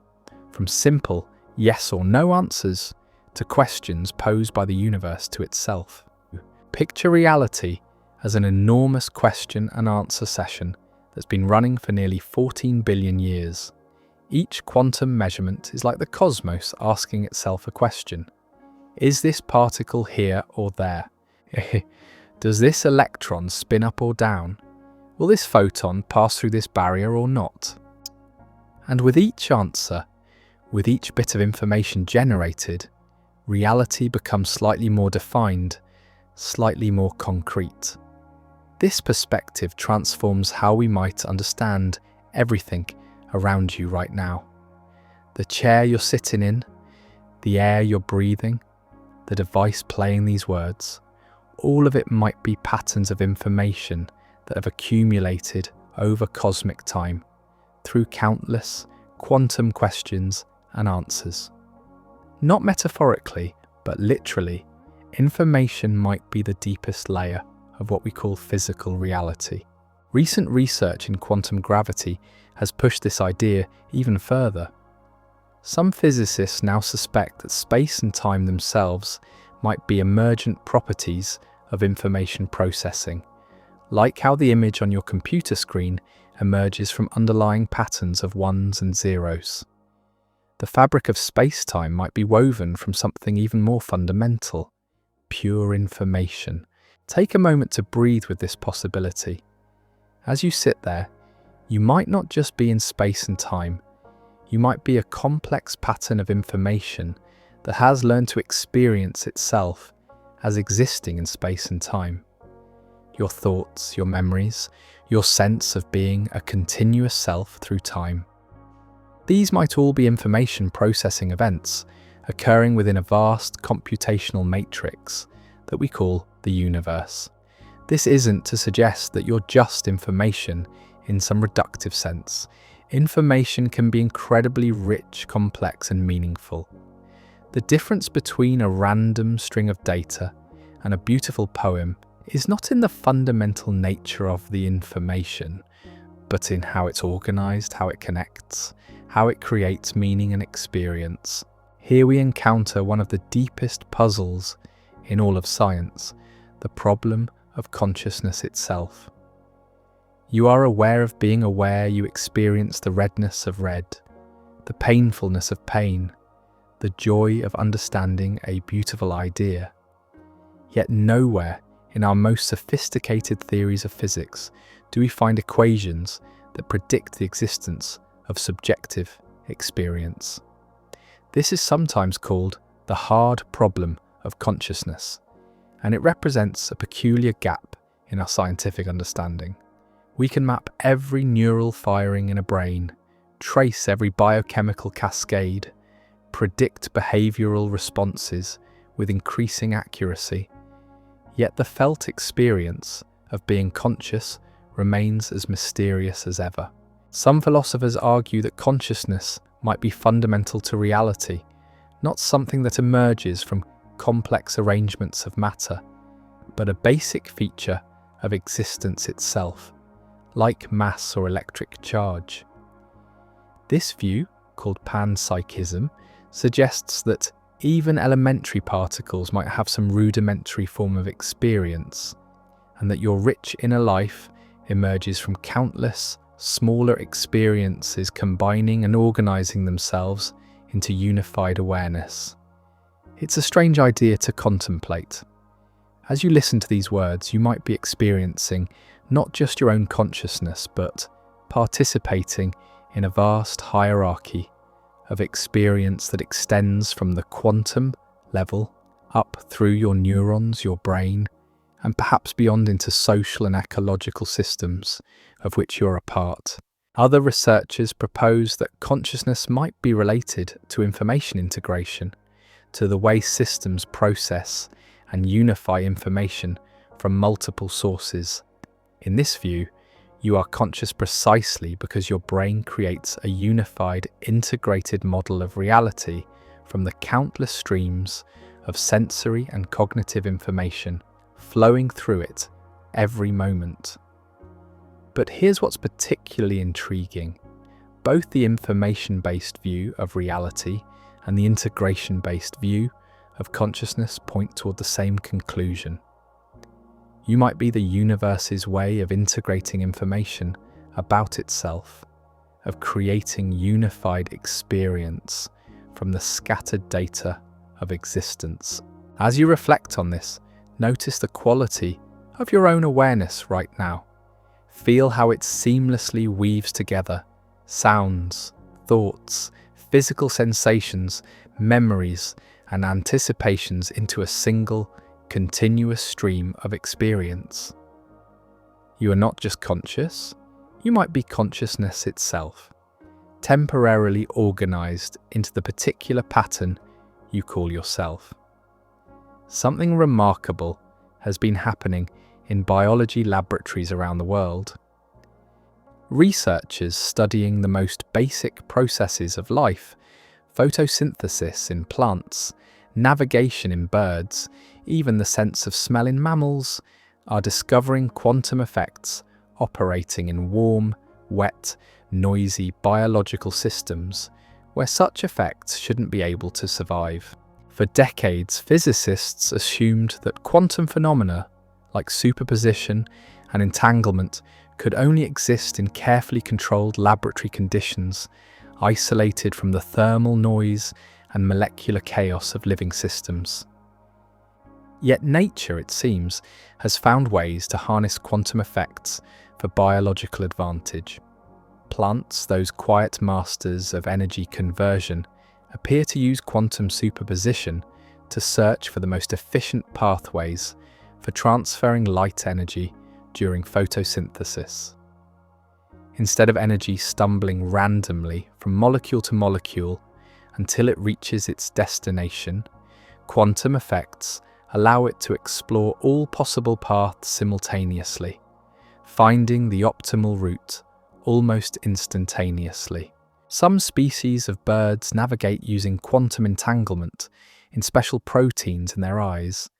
Speaker 1: from simple yes or no answers to questions posed by the universe to itself. Picture reality as an enormous question and answer session that's been running for nearly 14 billion years. Each quantum measurement is like the cosmos asking itself a question. Is this particle here or there? Does this electron spin up or down? Will this photon pass through this barrier or not? And with each answer, with each bit of information generated, reality becomes slightly more defined, slightly more concrete. This perspective transforms how we might understand everything around you right now. The chair you're sitting in, the air you're breathing, the device playing these words, all of it might be patterns of information that have accumulated over cosmic time through countless quantum questions and answers. Not metaphorically, but literally, information might be the deepest layer of what we call physical reality. Recent research in quantum gravity has pushed this idea even further. Some physicists now suspect that space and time themselves might be emergent properties of information processing, like how the image on your computer screen emerges from underlying patterns of ones and zeros. The fabric of space-time might be woven from something even more fundamental, pure information. Take a moment to breathe with this possibility. As you sit there, you might not just be in space and time, you might be a complex pattern of information that has learned to experience itself as existing in space and time. Your thoughts, your memories, your sense of being a continuous self through time. These might all be information processing events occurring within a vast computational matrix that we call the universe. This isn't to suggest that you're just information in some reductive sense. Information can be incredibly rich, complex, and meaningful. The difference between a random string of data and a beautiful poem is not in the fundamental nature of the information, but in how it's organized, how it connects, how it creates meaning and experience. Here we encounter one of the deepest puzzles in all of science, the problem of consciousness itself. You are aware of being aware, you experience the redness of red, the painfulness of pain, the joy of understanding a beautiful idea. Yet nowhere in our most sophisticated theories of physics do we find equations that predict the existence of subjective experience. This is sometimes called the hard problem of consciousness, and it represents a peculiar gap in our scientific understanding. We can map every neural firing in a brain, trace every biochemical cascade, predict behavioral responses with increasing accuracy, yet the felt experience of being conscious remains as mysterious as ever. Some philosophers argue that consciousness might be fundamental to reality, not something that emerges from complex arrangements of matter, but a basic feature of existence itself, like mass or electric charge. This view, called panpsychism, suggests that even elementary particles might have some rudimentary form of experience, and that your rich inner life emerges from countless smaller experiences combining and organizing themselves into unified awareness. It's a strange idea to contemplate. As you listen to these words, you might be experiencing not just your own consciousness, but participating in a vast hierarchy of experience that extends from the quantum level up through your neurons, your brain, and perhaps beyond into social and ecological systems of which you're a part. Other researchers propose that consciousness might be related to information integration, to the way systems process and unify information from multiple sources. In this view, you are conscious precisely because your brain creates a unified, integrated model of reality from the countless streams of sensory and cognitive information flowing through it every moment. But here's what's particularly intriguing. Both the information-based view of reality and the integration-based view of consciousness point toward the same conclusion. You might be the universe's way of integrating information about itself, of creating unified experience from the scattered data of existence. As you reflect on this, notice the quality of your own awareness right now. Feel how it seamlessly weaves together sounds, thoughts, physical sensations, memories, and anticipations into a single, continuous stream of experience. You are not just conscious, you might be consciousness itself, temporarily organized into the particular pattern you call yourself. Something remarkable has been happening in biology laboratories around the world. Researchers studying the most basic processes of life, photosynthesis in plants, navigation in birds, even the sense of smell in mammals, are discovering quantum effects operating in warm, wet, noisy biological systems where such effects shouldn't be able to survive. For decades, physicists assumed that quantum phenomena like superposition and entanglement could only exist in carefully controlled laboratory conditions, isolated from the thermal noise and molecular chaos of living systems. Yet nature, it seems, has found ways to harness quantum effects for biological advantage. Plants, those quiet masters of energy conversion, appear to use quantum superposition to search for the most efficient pathways for transferring light energy during photosynthesis. Instead of energy stumbling randomly from molecule to molecule until it reaches its destination, quantum effects allow it to explore all possible paths simultaneously, finding the optimal route almost instantaneously. Some species of birds navigate using quantum entanglement in special proteins in their eyes,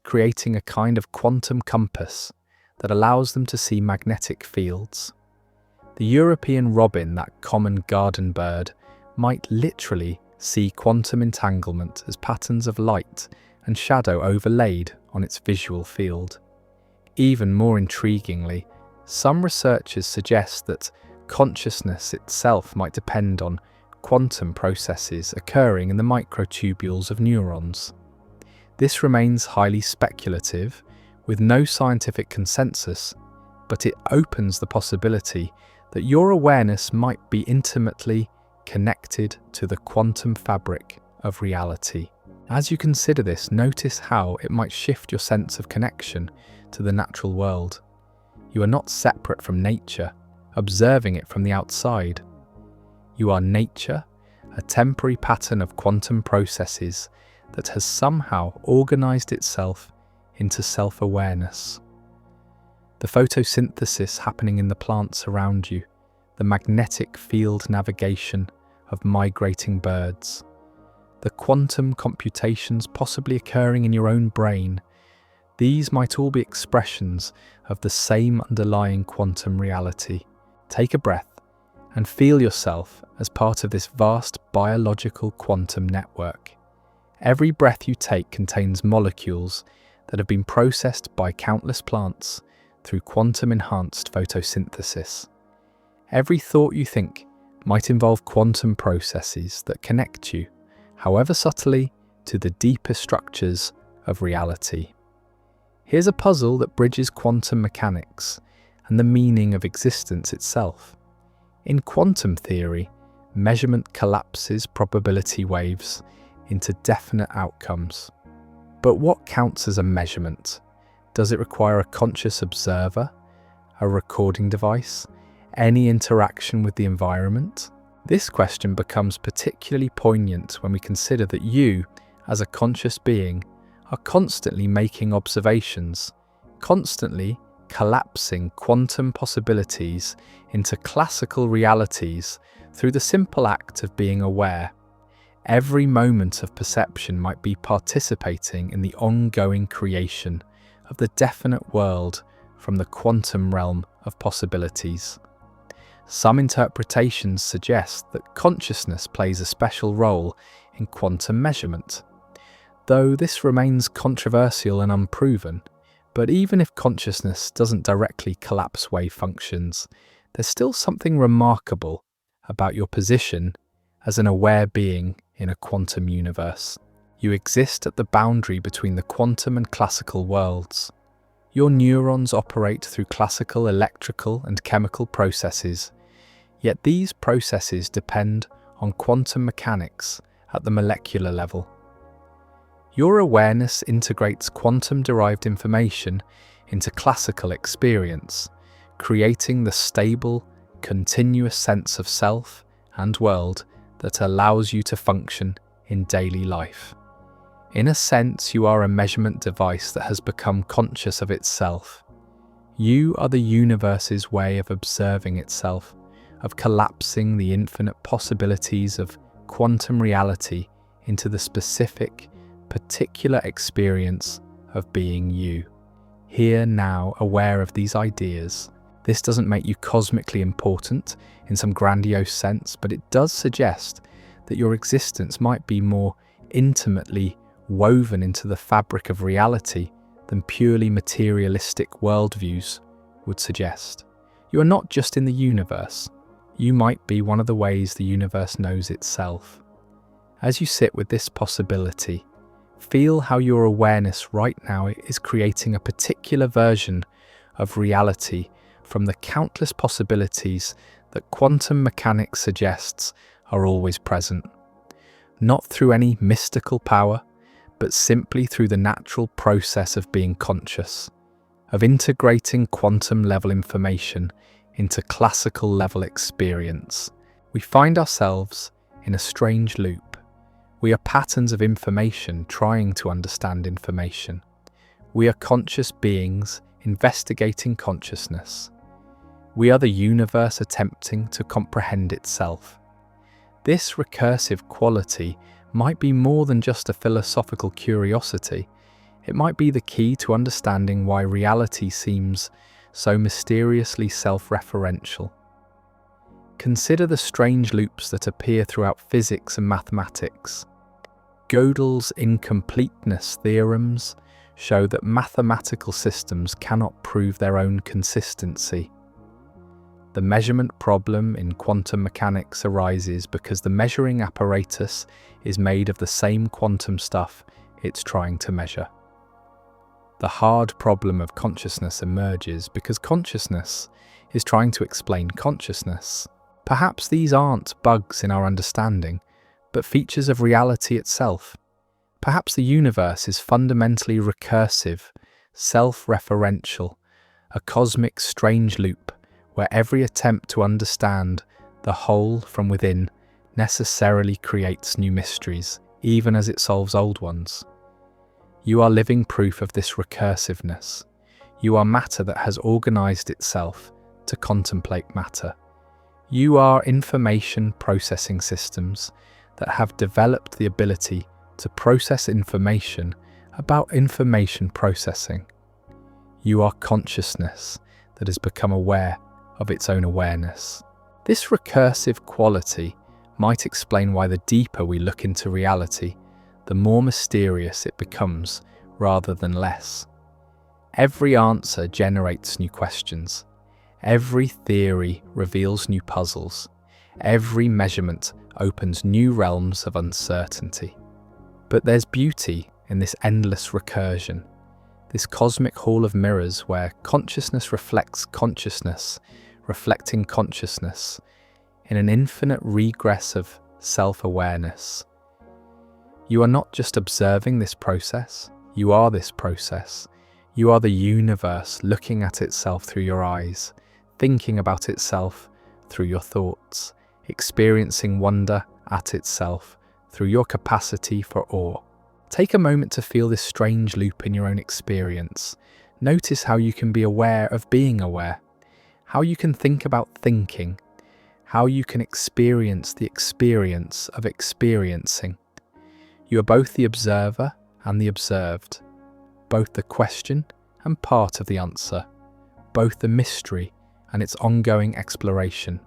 Speaker 1: creating a kind of quantum compass that allows them to see magnetic fields. The European robin, that common garden bird, might literally see quantum entanglement as patterns of light and shadow overlaid on its visual field. Even more intriguingly, some researchers suggest that consciousness itself might depend on quantum processes occurring in the microtubules of neurons. This remains highly speculative, with no scientific consensus, but it opens the possibility that your awareness might be intimately connected to the quantum fabric of reality. As you consider this, notice how it might shift your sense of connection to the natural world. You are not separate from nature, observing it from the outside. You are nature, a temporary pattern of quantum processes that has somehow organized itself into self-awareness. The photosynthesis happening in the plants around you, the magnetic field navigation of migrating birds, the quantum computations possibly occurring in your own brain, These might all be expressions of the same underlying quantum reality. Take a breath and feel yourself as part of this vast biological quantum network. Every breath you take contains molecules that have been processed by countless plants through quantum-enhanced photosynthesis. Every thought you think might involve quantum processes that connect you, however subtly, to the deeper structures of reality. Here's a puzzle that bridges quantum mechanics and the meaning of existence itself. In quantum theory, measurement collapses probability waves into definite outcomes. But what counts as a measurement? Does it require a conscious observer, a recording device, any interaction with the environment? This question becomes particularly poignant when we consider that you, as a conscious being, are constantly making observations, constantly collapsing quantum possibilities into classical realities through the simple act of being aware. Every moment of perception might be participating in the ongoing creation of the definite world from the quantum realm of possibilities. Some interpretations suggest that consciousness plays a special role in quantum measurement, though this remains controversial and unproven. But even if consciousness doesn't directly collapse wave functions, there's still something remarkable about your position as an aware being in a quantum universe. You exist at the boundary between the quantum and classical worlds. Your neurons operate through classical electrical and chemical processes, yet these processes depend on quantum mechanics at the molecular level. Your awareness integrates quantum-derived information into classical experience, creating the stable, continuous sense of self and world that allows you to function in daily life. In a sense, you are a measurement device that has become conscious of itself. You are the universe's way of observing itself, of collapsing the infinite possibilities of quantum reality into the specific, particular experience of being you. Here, now, aware of these ideas. This doesn't make you cosmically important in some grandiose sense, but it does suggest that your existence might be more intimately woven into the fabric of reality than purely materialistic worldviews would suggest. You are not just in the universe. You might be one of the ways the universe knows itself. As you sit with this possibility, feel how your awareness right now is creating a particular version of reality from the countless possibilities that quantum mechanics suggests are always present. Not through any mystical power, but simply through the natural process of being conscious, of integrating quantum-level information into classical-level experience. We find ourselves in a strange loop. We are patterns of information trying to understand information. We are conscious beings investigating consciousness. We are the universe attempting to comprehend itself. This recursive quality might be more than just a philosophical curiosity. It might be the key to understanding why reality seems so mysteriously self-referential. Consider the strange loops that appear throughout physics and mathematics. Gödel's incompleteness theorems show that mathematical systems cannot prove their own consistency. The measurement problem in quantum mechanics arises because the measuring apparatus is made of the same quantum stuff it's trying to measure. The hard problem of consciousness emerges because consciousness is trying to explain consciousness. Perhaps these aren't bugs in our understanding, but features of reality itself. Perhaps the universe is fundamentally recursive, self-referential, a cosmic strange loop where every attempt to understand the whole from within necessarily creates new mysteries, even as it solves old ones. You are living proof of this recursiveness. You are matter that has organized itself to contemplate matter. You are information processing systems that have developed the ability to process information about information processing. You are consciousness that has become aware of its own awareness. This recursive quality might explain why the deeper we look into reality, the more mysterious it becomes rather than less. Every answer generates new questions. Every theory reveals new puzzles. Every measurement opens new realms of uncertainty. But there's beauty in this endless recursion, this cosmic hall of mirrors where consciousness reflects consciousness, reflecting consciousness, in an infinite regress of self-awareness. You are not just observing this process, you are this process. You are the universe looking at itself through your eyes, thinking about itself through your thoughts, experiencing wonder at itself through your capacity for awe. Take a moment to feel this strange loop in your own experience. Notice how you can be aware of being aware, how you can think about thinking, how you can experience the experience of experiencing. You are both the observer and the observed, both the question and part of the answer, both the mystery and its ongoing exploration.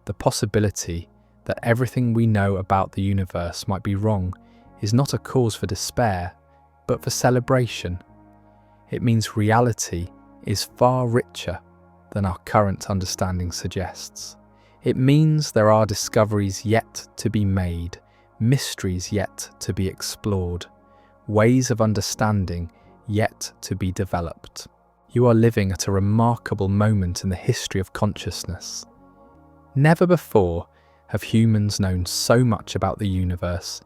Speaker 1: The possibility that everything we know about the universe might be wrong is not a cause for despair, but for celebration. It means reality is far richer than our current understanding suggests. It means there are discoveries yet to be made, mysteries yet to be explored, ways of understanding yet to be developed. You are living at a remarkable moment in the history of consciousness. Never before have humans known so much about the universe,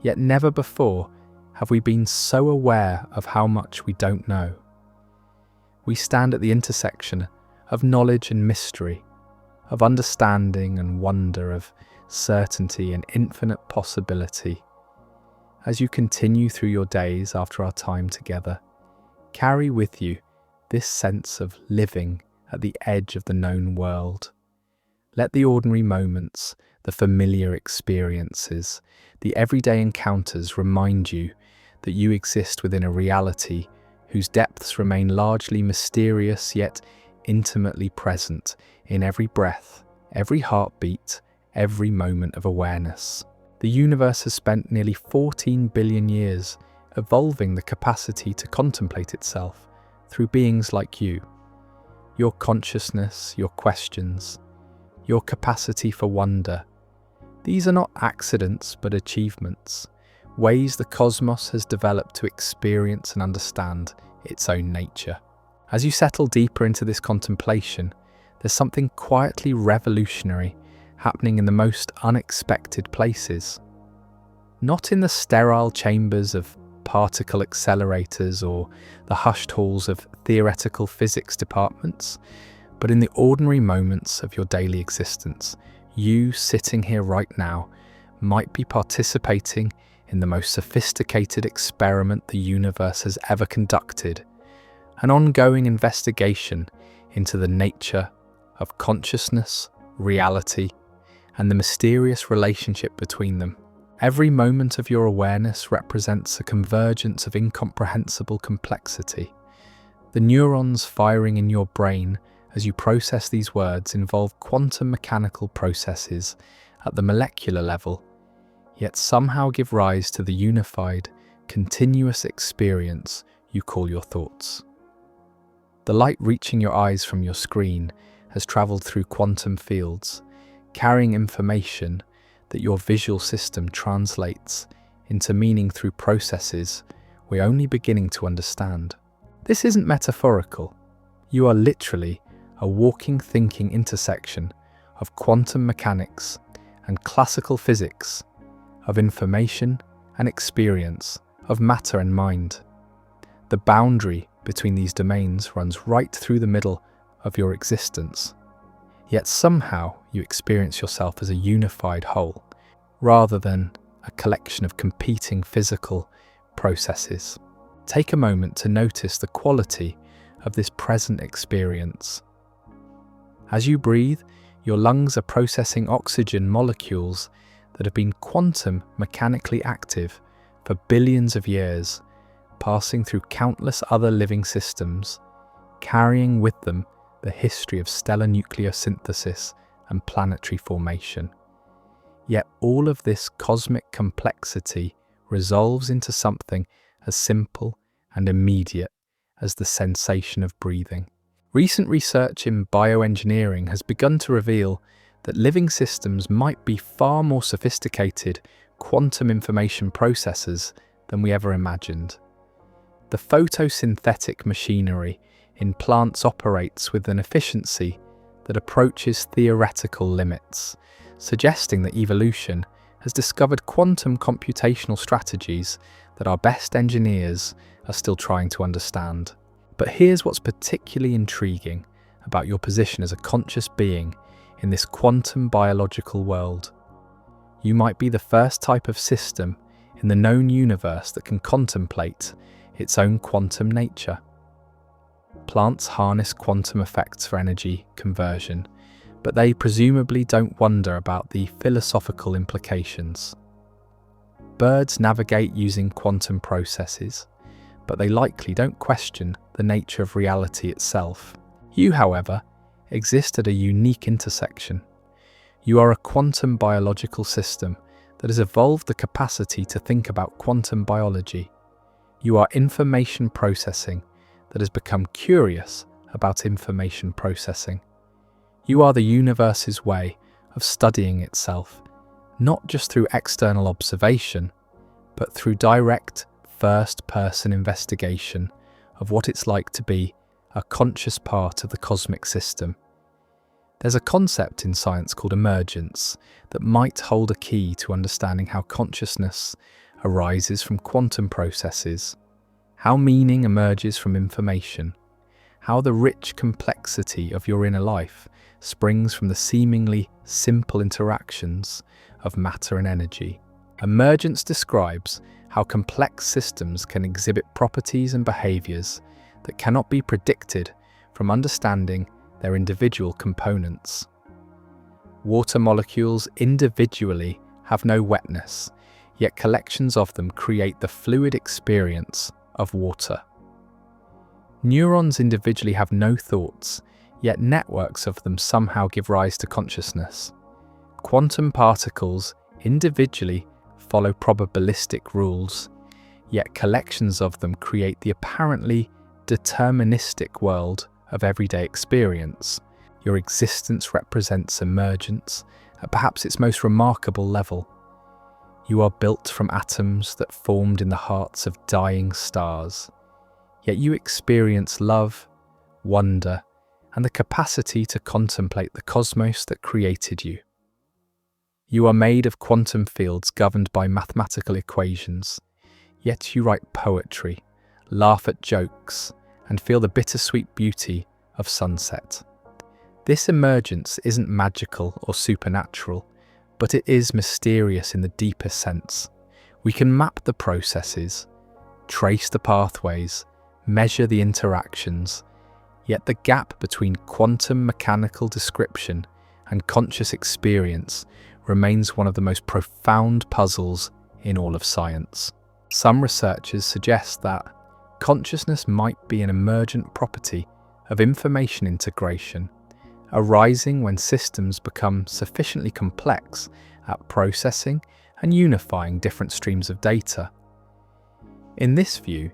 Speaker 1: yet never before have we been so aware of how much we don't know. We stand at the intersection of knowledge and mystery, of understanding and wonder, of certainty and infinite possibility. As you continue through your days after our time together, carry with you this sense of living at the edge of the known world. Let the ordinary moments, the familiar experiences, the everyday encounters remind you that you exist within a reality whose depths remain largely mysterious yet intimately present in every breath, every heartbeat, every moment of awareness. The universe has spent nearly 14 billion years evolving the capacity to contemplate itself through beings like you. Your consciousness, your questions, your capacity for wonder. These are not accidents but achievements, ways the cosmos has developed to experience and understand its own nature. As you settle deeper into this contemplation, there's something quietly revolutionary happening in the most unexpected places. Not in the sterile chambers of particle accelerators or the hushed halls of theoretical physics departments, but in the ordinary moments of your daily existence. You, sitting here right now, might be participating in the most sophisticated experiment the universe has ever conducted, an ongoing investigation into the nature of consciousness, reality, and the mysterious relationship between them. Every moment of your awareness represents a convergence of incomprehensible complexity. The neurons firing in your brain as you process these words involve quantum mechanical processes at the molecular level, yet somehow give rise to the unified, continuous experience you call your thoughts. The light reaching your eyes from your screen has travelled through quantum fields, carrying information that your visual system translates into meaning through processes we're only beginning to understand. This isn't metaphorical. You are literally a walking, thinking intersection of quantum mechanics and classical physics, of information and experience, of matter and mind. The boundary between these domains runs right through the middle of your existence. Yet somehow you experience yourself as a unified whole, rather than a collection of competing physical processes. Take a moment to notice the quality of this present experience. As you breathe, your lungs are processing oxygen molecules that have been quantum mechanically active for billions of years, passing through countless other living systems, carrying with them the history of stellar nucleosynthesis and planetary formation. Yet all of this cosmic complexity resolves into something as simple and immediate as the sensation of breathing. Recent research in bioengineering has begun to reveal that living systems might be far more sophisticated quantum information processors than we ever imagined. The photosynthetic machinery in plants operates with an efficiency that approaches theoretical limits, suggesting that evolution has discovered quantum computational strategies that our best engineers are still trying to understand. But here's what's particularly intriguing about your position as a conscious being in this quantum biological world. You might be the first type of system in the known universe that can contemplate its own quantum nature. Plants harness quantum effects for energy conversion, but they presumably don't wonder about the philosophical implications. Birds navigate using quantum processes, but they likely don't question the nature of reality itself. You, however, exist at a unique intersection. You are a quantum biological system that has evolved the capacity to think about quantum biology. You are information processing that has become curious about information processing. You are the universe's way of studying itself, not just through external observation, but through direct first-person investigation of what it's like to be a conscious part of the cosmic system. There's a concept in science called emergence that might hold a key to understanding how consciousness arises from quantum processes, how meaning emerges from information, how the rich complexity of your inner life springs from the seemingly simple interactions of matter and energy. Emergence describes how complex systems can exhibit properties and behaviors that cannot be predicted from understanding their individual components. Water molecules individually have no wetness, yet collections of them create the fluid experience of water. Neurons individually have no thoughts, yet networks of them somehow give rise to consciousness. Quantum particles individually follow probabilistic rules, yet collections of them create the apparently deterministic world of everyday experience. Your existence represents emergence at perhaps its most remarkable level. You are built from atoms that formed in the hearts of dying stars, yet you experience love, wonder, and the capacity to contemplate the cosmos that created you. You are made of quantum fields governed by mathematical equations, yet you write poetry, laugh at jokes, and feel the bittersweet beauty of sunset. This emergence isn't magical or supernatural, but it is mysterious in the deepest sense. We can map the processes, trace the pathways, measure the interactions, yet the gap between quantum mechanical description and conscious experience remains one of the most profound puzzles in all of science. Some researchers suggest that consciousness might be an emergent property of information integration, arising when systems become sufficiently complex at processing and unifying different streams of data. In this view,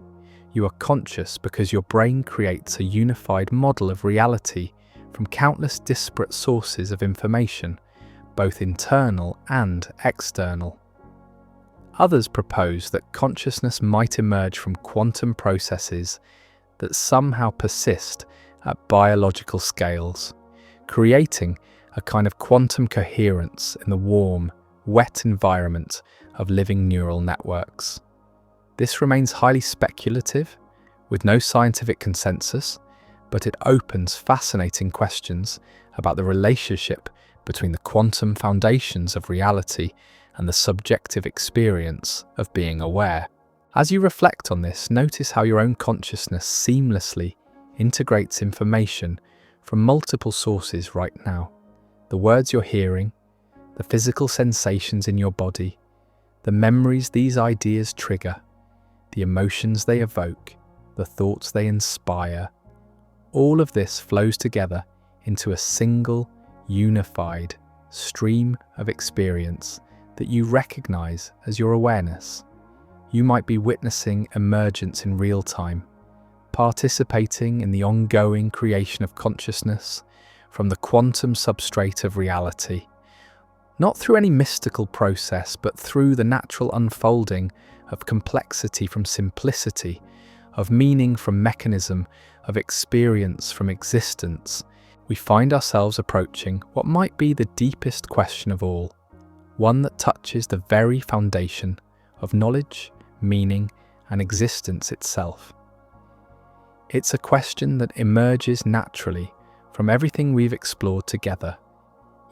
Speaker 1: you are conscious because your brain creates a unified model of reality from countless disparate sources of information, both internal and external. Others propose that consciousness might emerge from quantum processes that somehow persist at biological scales, creating a kind of quantum coherence in the warm, wet environment of living neural networks. This remains highly speculative, with no scientific consensus, but it opens fascinating questions about the relationship between the quantum foundations of reality and the subjective experience of being aware. As you reflect on this, notice how your own consciousness seamlessly integrates information from multiple sources right now. The words you're hearing, the physical sensations in your body, the memories these ideas trigger, the emotions they evoke, the thoughts they inspire, all of this flows together into a single, unified stream of experience that you recognize as your awareness. You might be witnessing emergence in real time, participating in the ongoing creation of consciousness from the quantum substrate of reality, not through any mystical process, but through the natural unfolding of complexity from simplicity, of meaning from mechanism, of experience from existence. We find ourselves approaching what might be the deepest question of all, one that touches the very foundation of knowledge, meaning, and existence itself. It's a question that emerges naturally from everything we've explored together,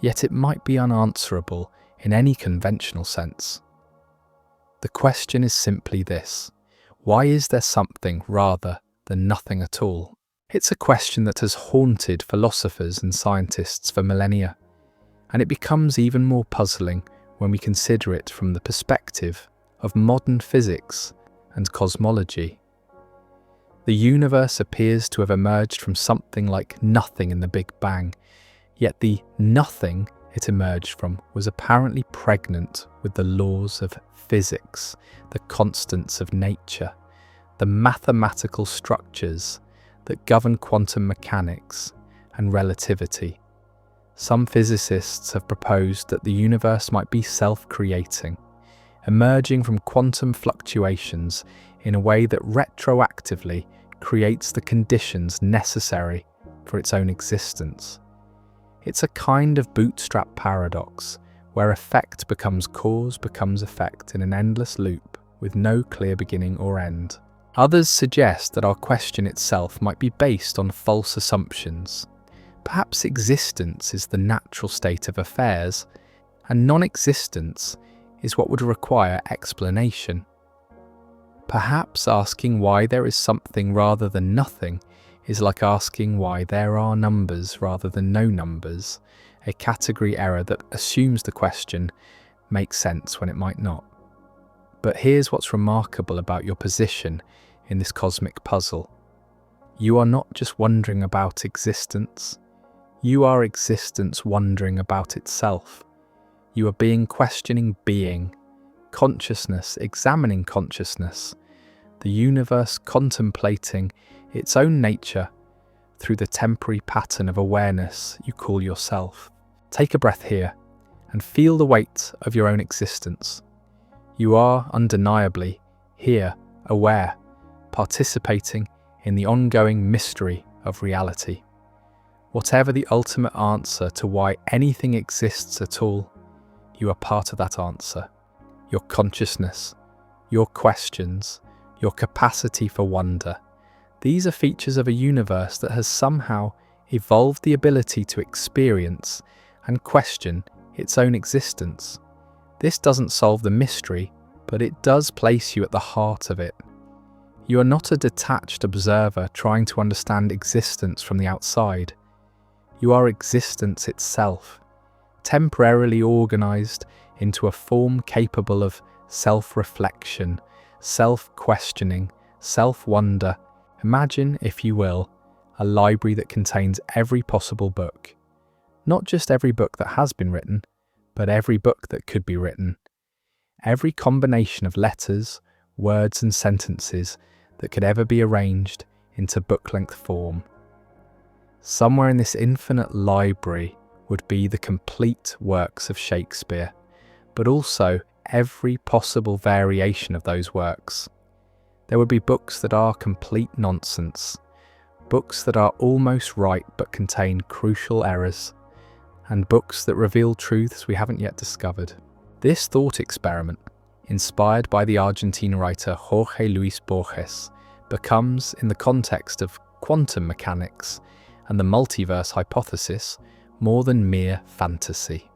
Speaker 1: yet it might be unanswerable in any conventional sense. The question is simply this: why is there something rather than nothing at all? It's a question that has haunted philosophers and scientists for millennia, and it becomes even more puzzling when we consider it from the perspective of modern physics and cosmology. The universe appears to have emerged from something like nothing in the Big Bang, yet the nothing it emerged from was apparently pregnant with the laws of physics, the constants of nature, the mathematical structures that govern quantum mechanics and relativity. Some physicists have proposed that the universe might be self-creating, emerging from quantum fluctuations in a way that retroactively creates the conditions necessary for its own existence. It's a kind of bootstrap paradox, where effect becomes cause becomes effect in an endless loop with no clear beginning or end. Others suggest that our question itself might be based on false assumptions. Perhaps existence is the natural state of affairs, and non-existence is what would require explanation. Perhaps asking why there is something rather than nothing is like asking why there are numbers rather than no numbers, a category error that assumes the question makes sense when it might not. But here's what's remarkable about your position in this cosmic puzzle. You are not just wondering about existence, you are existence wondering about itself. You are questioning being, consciousness examining consciousness, the universe contemplating its own nature through the temporary pattern of awareness you call yourself. Take a breath here and feel the weight of your own existence. You are undeniably here, aware, participating in the ongoing mystery of reality. Whatever the ultimate answer to why anything exists at all, you are part of that answer. Your consciousness, your questions, your capacity for wonder. These are features of a universe that has somehow evolved the ability to experience and question its own existence. This doesn't solve the mystery, but it does place you at the heart of it. You are not a detached observer trying to understand existence from the outside. You are existence itself, temporarily organized into a form capable of self-reflection, self-questioning, self-wonder. Imagine, if you will, a library that contains every possible book. Not just every book that has been written, but every book that could be written. Every combination of letters, words and sentences that could ever be arranged into book-length form. Somewhere in this infinite library would be the complete works of Shakespeare, but also every possible variation of those works. There would be books that are complete nonsense, books that are almost right but contain crucial errors, and books that reveal truths we haven't yet discovered. This thought experiment, inspired by the Argentine writer Jorge Luis Borges, becomes, in the context of quantum mechanics and the multiverse hypothesis, more than mere fantasy.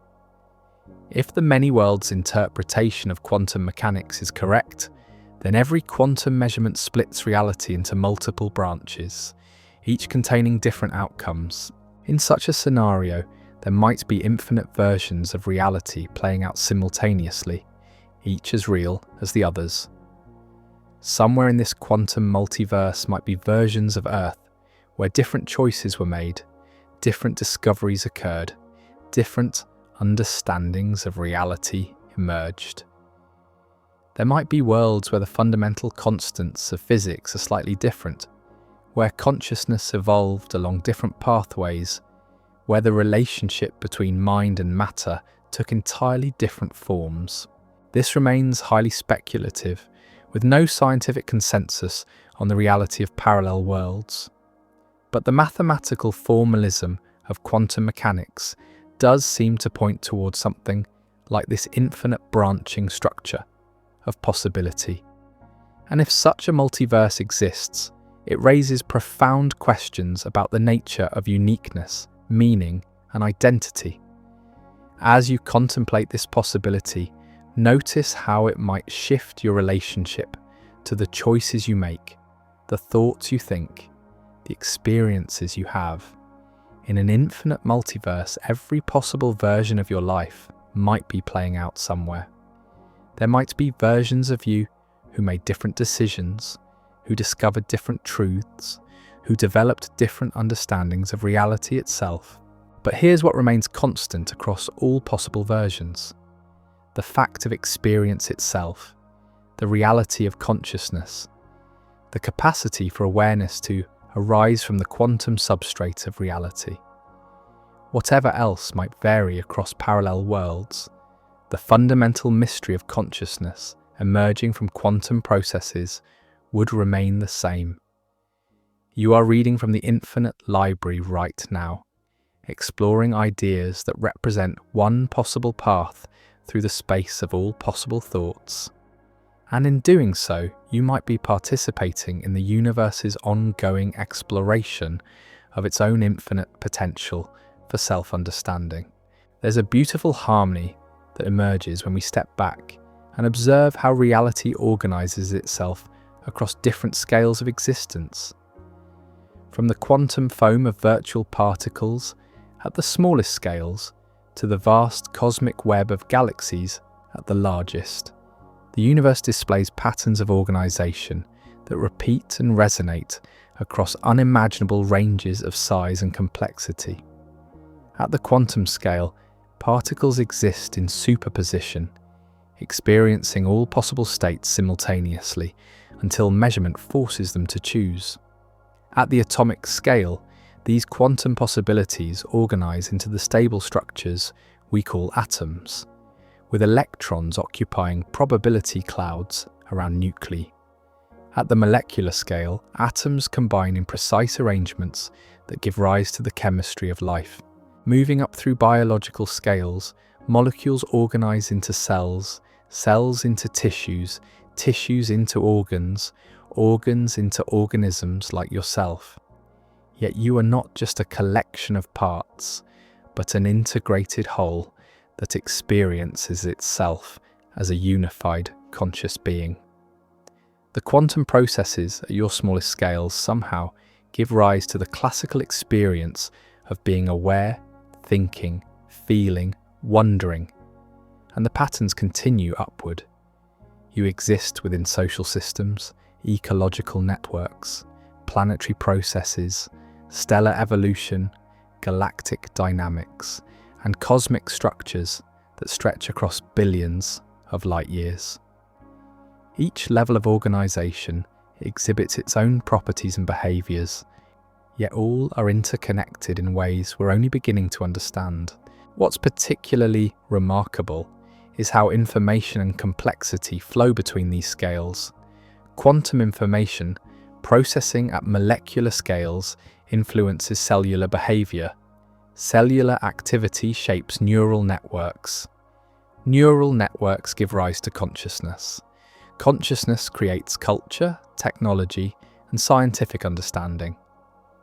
Speaker 1: If the many worlds interpretation of quantum mechanics is correct, then every quantum measurement splits reality into multiple branches, each containing different outcomes. In such a scenario, there might be infinite versions of reality playing out simultaneously, each as real as the others. Somewhere in this quantum multiverse might be versions of Earth where different choices were made, different discoveries occurred, different understandings of reality emerged. There might be worlds where the fundamental constants of physics are slightly different, where consciousness evolved along different pathways, where the relationship between mind and matter took entirely different forms. This remains highly speculative, with no scientific consensus on the reality of parallel worlds. But the mathematical formalism of quantum mechanics does seem to point towards something like this infinite branching structure of possibility. And if such a multiverse exists, it raises profound questions about the nature of uniqueness, meaning, and identity. As you contemplate this possibility, notice how it might shift your relationship to the choices you make, the thoughts you think, the experiences you have. In an infinite multiverse, every possible version of your life might be playing out somewhere. There might be versions of you who made different decisions, who discovered different truths, who developed different understandings of reality itself. But here's what remains constant across all possible versions: the fact of experience itself, the reality of consciousness, the capacity for awareness to arise from the quantum substrate of reality. Whatever else might vary across parallel worlds, the fundamental mystery of consciousness emerging from quantum processes would remain the same. You are reading from the infinite library right now, exploring ideas that represent one possible path through the space of all possible thoughts. And in doing so, you might be participating in the universe's ongoing exploration of its own infinite potential for self-understanding. There's a beautiful harmony that emerges when we step back and observe how reality organizes itself across different scales of existence. From the quantum foam of virtual particles at the smallest scales to the vast cosmic web of galaxies at the largest, the universe displays patterns of organization that repeat and resonate across unimaginable ranges of size and complexity. At the quantum scale, particles exist in superposition, experiencing all possible states simultaneously until measurement forces them to choose. At the atomic scale, these quantum possibilities organize into the stable structures we call atoms, with electrons occupying probability clouds around nuclei. At the molecular scale, atoms combine in precise arrangements that give rise to the chemistry of life. Moving up through biological scales, molecules organize into cells, cells into tissues, tissues into organs, organs into organisms like yourself. Yet you are not just a collection of parts, but an integrated whole that experiences itself as a unified conscious being. The quantum processes at your smallest scales somehow give rise to the classical experience of being aware, thinking, feeling, wondering, and the patterns continue upward. You exist within social systems, ecological networks, planetary processes, stellar evolution, galactic dynamics, and cosmic structures that stretch across billions of light years. Each level of organization exhibits its own properties and behaviors, yet all are interconnected in ways we're only beginning to understand. What's particularly remarkable is how information and complexity flow between these scales. Quantum information, processing at molecular scales, influences cellular behavior. Cellular activity shapes neural networks. Neural networks give rise to consciousness. Consciousness creates culture, technology, and scientific understanding.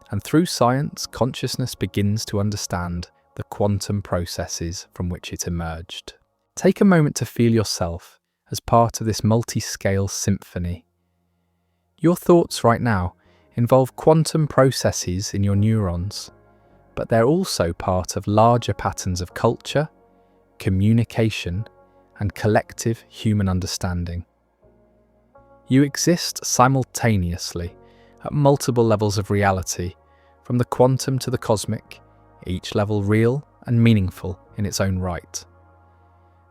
Speaker 1: And through science, consciousness begins to understand the quantum processes from which it emerged. Take a moment to feel yourself as part of this multi-scale symphony. Your thoughts right now involve quantum processes in your neurons, but they're also part of larger patterns of culture, communication, and collective human understanding. You exist simultaneously at multiple levels of reality, from the quantum to the cosmic, each level real and meaningful in its own right.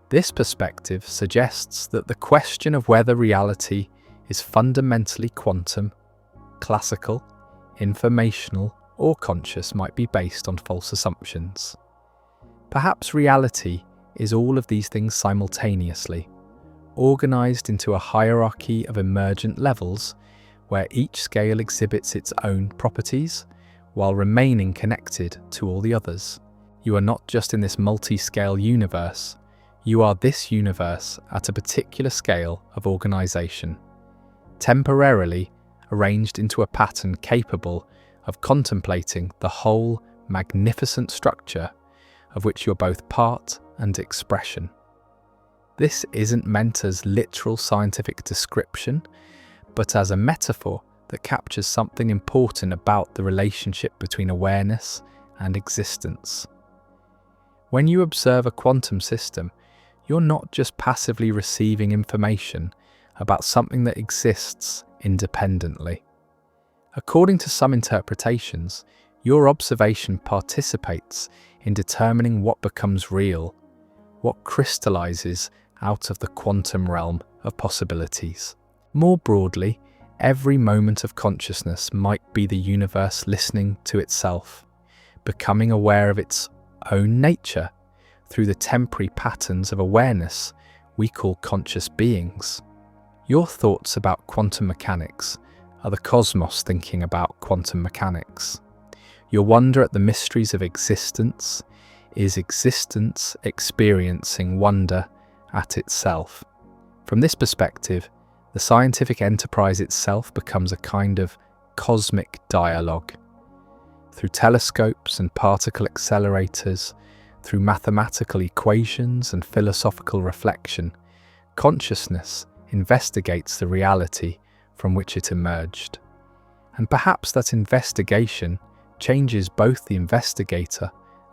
Speaker 1: This perspective suggests that the question of whether reality is fundamentally quantum, classical, informational, or conscious might be based on false assumptions. Perhaps reality is all of these things simultaneously, organized into a hierarchy of emergent levels where each scale exhibits its own properties while remaining connected to all the others. You are not just in this multi-scale universe, you are this universe at a particular scale of organization, temporarily arranged into a pattern capable of contemplating the whole magnificent structure of which you're both part and expression. This isn't meant as literal scientific description, but as a metaphor that captures something important about the relationship between awareness and existence. When you observe a quantum system, you're not just passively receiving information about something that exists independently. According to some interpretations, your observation participates in determining what becomes real, what crystallizes out of the quantum realm of possibilities. More broadly, every moment of consciousness might be the universe listening to itself, becoming aware of its own nature through the temporary patterns of awareness we call conscious beings. Your thoughts about quantum mechanics are the cosmos thinking about quantum mechanics. Your wonder at the mysteries of existence is existence experiencing wonder at itself. From this perspective, the scientific enterprise itself becomes a kind of cosmic dialogue. Through telescopes and particle accelerators, through mathematical equations and philosophical reflection, consciousness investigates the reality from which it emerged. And perhaps that investigation changes both the investigator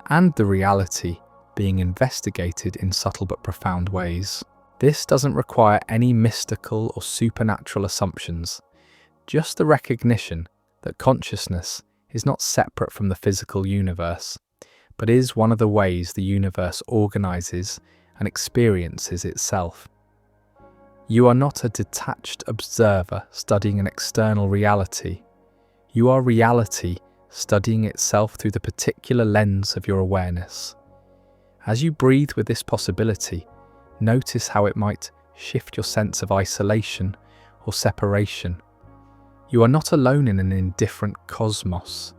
Speaker 1: and the reality being investigated in subtle but profound ways. This doesn't require any mystical or supernatural assumptions, just the recognition that consciousness is not separate from the physical universe, but is one of the ways the universe organizes and experiences itself. You are not a detached observer studying an external reality. You are reality studying itself through the particular lens of your awareness. As you breathe with this possibility, notice how it might shift your sense of isolation or separation. You are not alone in an indifferent cosmos.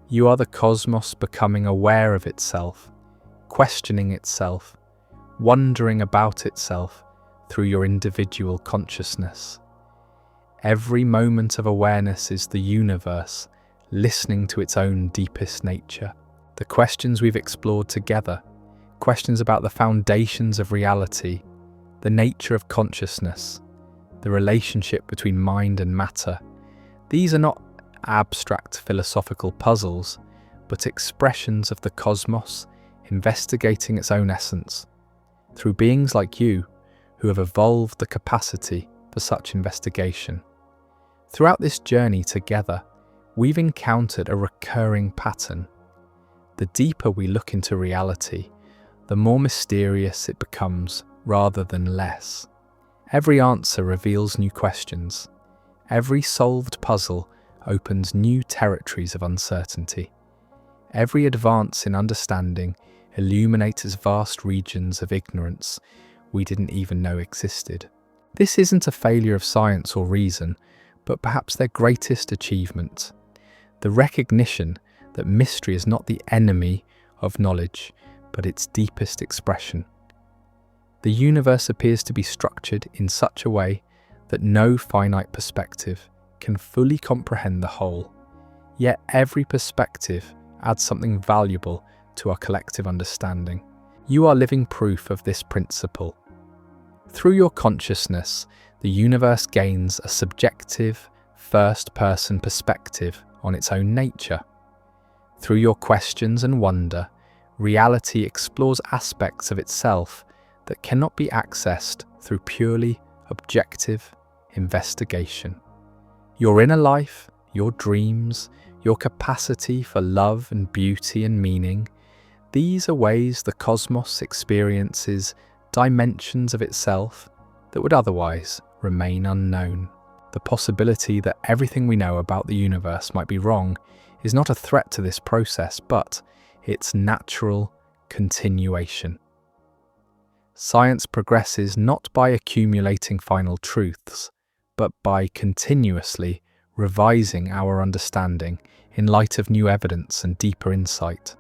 Speaker 1: You are the cosmos becoming aware of itself, questioning itself, wondering about itself through your individual consciousness. Every moment of awareness is the universe listening to its own deepest nature. The questions we've explored together, questions about the foundations of reality, the nature of consciousness, the relationship between mind and matter, these are not abstract philosophical puzzles, but expressions of the cosmos investigating its own essence, through beings like you who have evolved the capacity for such investigation. Throughout this journey together, we've encountered a recurring pattern. The deeper we look into reality, the more mysterious it becomes rather than less. Every answer reveals new questions. Every solved puzzle opens new territories of uncertainty. Every advance in understanding illuminates vast regions of ignorance we didn't even know existed. This isn't a failure of science or reason, but perhaps their greatest achievement. The recognition that mystery is not the enemy of knowledge, but its deepest expression. The universe appears to be structured in such a way that no finite perspective can fully comprehend the whole. Yet every perspective adds something valuable to our collective understanding. You are living proof of this principle. Through your consciousness, the universe gains a subjective, first-person perspective on its own nature. Through your questions and wonder, reality explores aspects of itself that cannot be accessed through purely objective, investigation. Your inner life, your dreams, your capacity for love and beauty and meaning, these are ways the cosmos experiences dimensions of itself that would otherwise remain unknown. The possibility that everything we know about the universe might be wrong is not a threat to this process, but its natural continuation. Science progresses not by accumulating final truths, but by continuously revising our understanding in light of new evidence and deeper insight.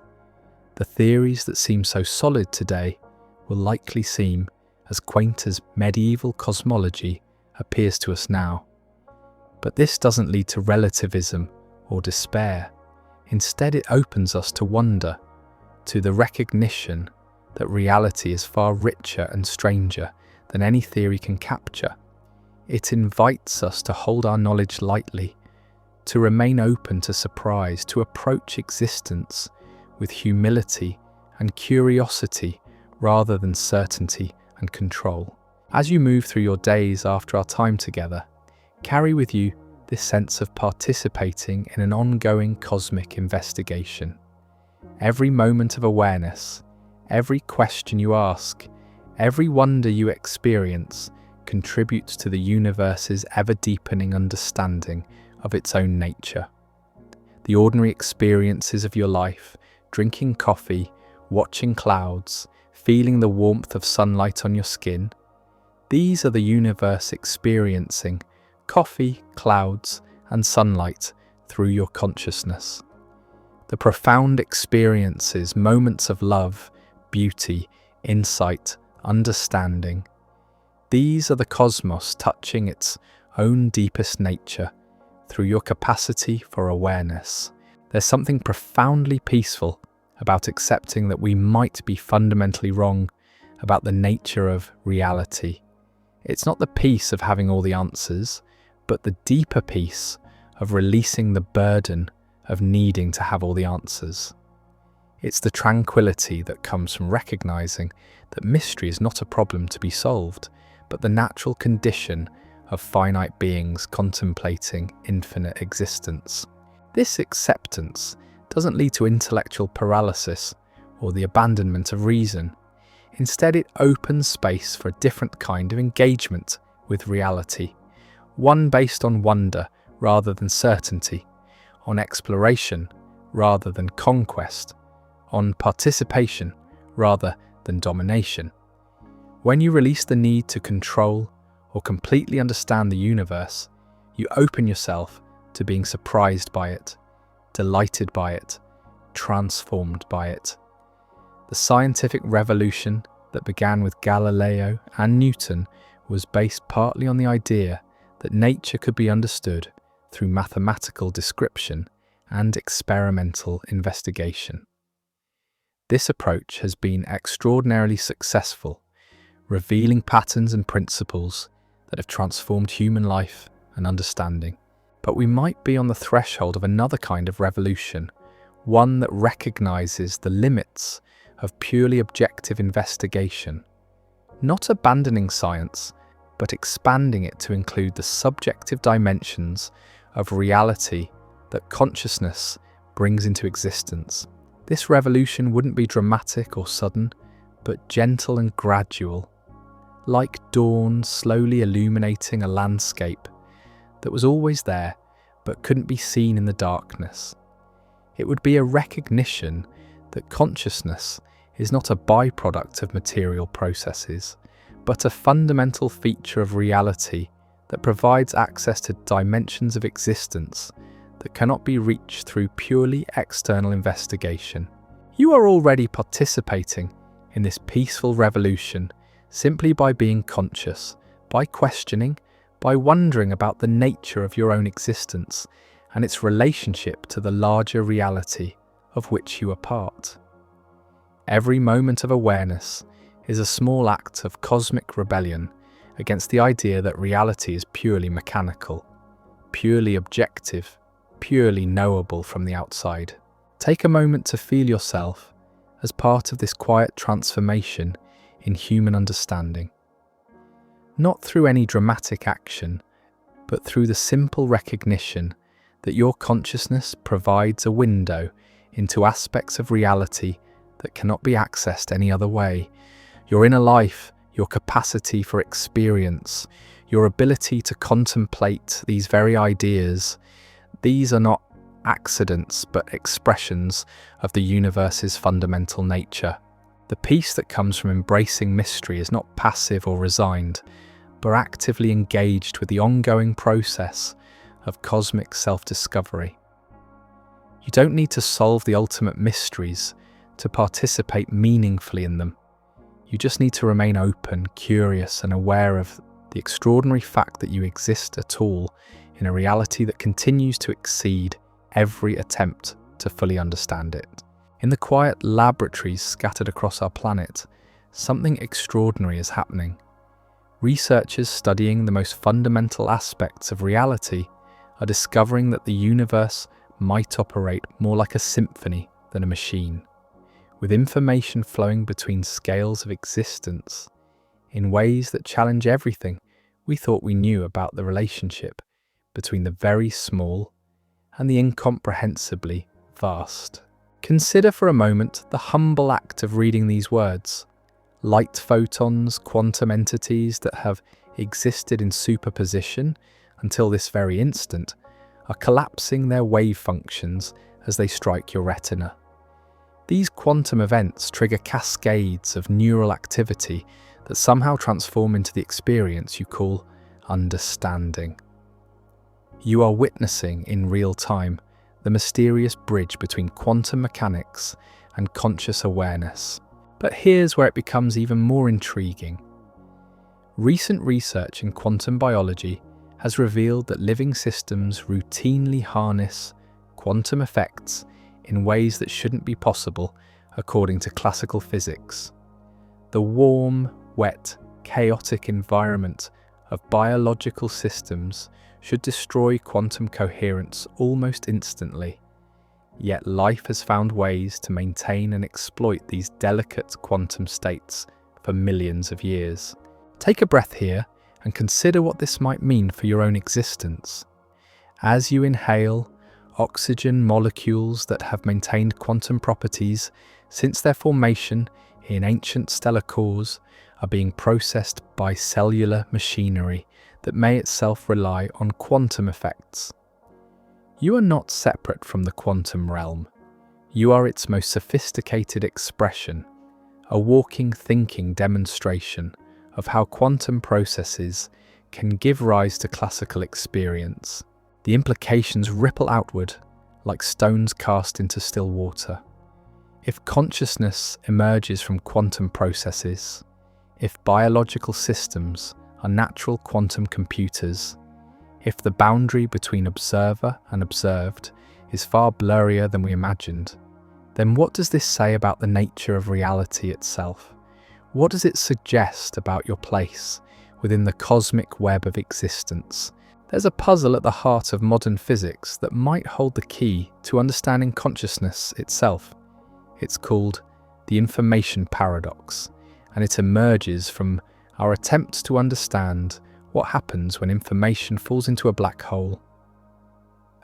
Speaker 1: The theories that seem so solid today will likely seem as quaint as medieval cosmology appears to us now. But this doesn't lead to relativism or despair. Instead, it opens us to wonder, to the recognition that reality is far richer and stranger than any theory can capture. It invites us to hold our knowledge lightly, to remain open to surprise, to approach existence with humility and curiosity rather than certainty and control. As you move through your days after our time together, carry with you this sense of participating in an ongoing cosmic investigation. Every moment of awareness, every question you ask, every wonder you experience contributes to the universe's ever-deepening understanding of its own nature. The ordinary experiences of your life, drinking coffee, watching clouds, feeling the warmth of sunlight on your skin, these are the universe experiencing coffee, clouds, and sunlight through your consciousness. The profound experiences, moments of love, beauty, insight, understanding, these are the cosmos touching its own deepest nature through your capacity for awareness. There's something profoundly peaceful about accepting that we might be fundamentally wrong about the nature of reality. It's not the peace of having all the answers, but the deeper peace of releasing the burden of needing to have all the answers. It's the tranquility that comes from recognizing that mystery is not a problem to be solved, but the natural condition of finite beings contemplating infinite existence. This acceptance doesn't lead to intellectual paralysis or the abandonment of reason. Instead, it opens space for a different kind of engagement with reality, one based on wonder rather than certainty, on exploration rather than conquest, on participation rather than domination. When you release the need to control or completely understand the universe, you open yourself to being surprised by it, delighted by it, transformed by it. The scientific revolution that began with Galileo and Newton was based partly on the idea that nature could be understood through mathematical description and experimental investigation. This approach has been extraordinarily successful, revealing patterns and principles that have transformed human life and understanding. But we might be on the threshold of another kind of revolution, one that recognizes the limits of purely objective investigation, not abandoning science, but expanding it to include the subjective dimensions of reality that consciousness brings into existence. This revolution wouldn't be dramatic or sudden, but gentle and gradual, like dawn slowly illuminating a landscape that was always there but couldn't be seen in the darkness. It would be a recognition that consciousness is not a byproduct of material processes, but a fundamental feature of reality that provides access to dimensions of existence that cannot be reached through purely external investigation. You are already participating in this peaceful revolution simply by being conscious, by questioning, by wondering about the nature of your own existence and its relationship to the larger reality of which you are part. Every moment of awareness is a small act of cosmic rebellion against the idea that reality is purely mechanical, purely objective, purely knowable from the outside. Take a moment to feel yourself as part of this quiet transformation in human understanding. Not through any dramatic action, but through the simple recognition that your consciousness provides a window into aspects of reality that cannot be accessed any other way. Your inner life, your capacity for experience, your ability to contemplate these very ideas, these are not accidents but expressions of the universe's fundamental nature. The peace that comes from embracing mystery is not passive or resigned, but actively engaged with the ongoing process of cosmic self-discovery. You don't need to solve the ultimate mysteries to participate meaningfully in them. You just need to remain open, curious, and aware of the extraordinary fact that you exist at all in a reality that continues to exceed every attempt to fully understand it. In the quiet laboratories scattered across our planet, something extraordinary is happening. Researchers studying the most fundamental aspects of reality are discovering that the universe might operate more like a symphony than a machine, with information flowing between scales of existence in ways that challenge everything we thought we knew about the relationship between the very small and the incomprehensibly vast. Consider for a moment the humble act of reading these words. Light photons, quantum entities that have existed in superposition until this very instant, are collapsing their wave functions as they strike your retina. These quantum events trigger cascades of neural activity that somehow transform into the experience you call understanding. You are witnessing in real time the mysterious bridge between quantum mechanics and conscious awareness. But here's where it becomes even more intriguing. Recent research in quantum biology has revealed that living systems routinely harness quantum effects in ways that shouldn't be possible according to classical physics. The warm, wet, chaotic environment of biological systems should destroy quantum coherence almost instantly. Yet life has found ways to maintain and exploit these delicate quantum states for millions of years. Take a breath here and consider what this might mean for your own existence. As you inhale, oxygen molecules that have maintained quantum properties since their formation in ancient stellar cores are being processed by cellular machinery that may itself rely on quantum effects. You are not separate from the quantum realm. You are its most sophisticated expression, a walking, thinking demonstration of how quantum processes can give rise to classical experience. The implications ripple outward like stones cast into still water. If consciousness emerges from quantum processes, if biological systems are natural quantum computers, if the boundary between observer and observed is far blurrier than we imagined, then what does this say about the nature of reality itself? What does it suggest about your place within the cosmic web of existence? There's a puzzle at the heart of modern physics that might hold the key to understanding consciousness itself. It's called the information paradox, and it emerges from our attempts to understand what happens when information falls into a black hole.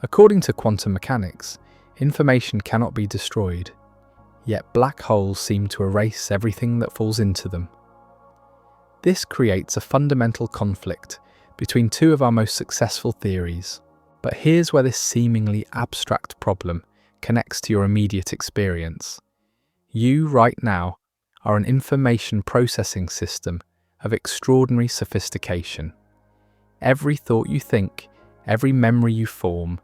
Speaker 1: According to quantum mechanics, information cannot be destroyed, yet black holes seem to erase everything that falls into them. This creates a fundamental conflict between two of our most successful theories. But here's where this seemingly abstract problem connects to your immediate experience. You, right now, are an information processing system of extraordinary sophistication. Every thought you think, every memory you form,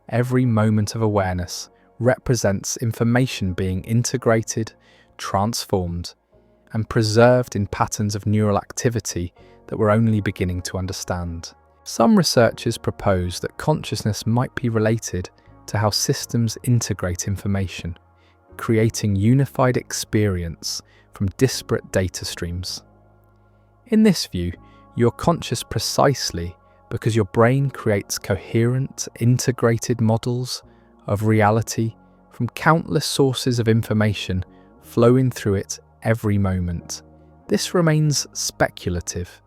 Speaker 1: every moment of awareness represents information being integrated, transformed, and preserved in patterns of neural activity that we're only beginning to understand. Some researchers propose that consciousness might be related to how systems integrate information, creating unified experience from disparate data streams. In this view, you're conscious precisely because your brain creates coherent, integrated models of reality from countless sources of information flowing through it every moment. This remains speculative,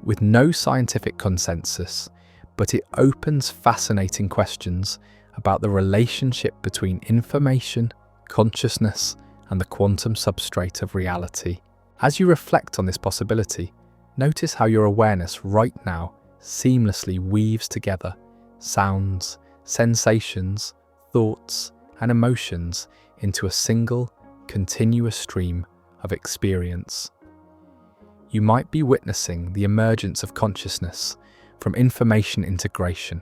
Speaker 1: with no scientific consensus, but it opens fascinating questions about the relationship between information, consciousness, and the quantum substrate of reality. As you reflect on this possibility, notice how your awareness right now seamlessly weaves together sounds, sensations, thoughts, and emotions into a single, continuous stream of experience. You might be witnessing the emergence of consciousness from information integration,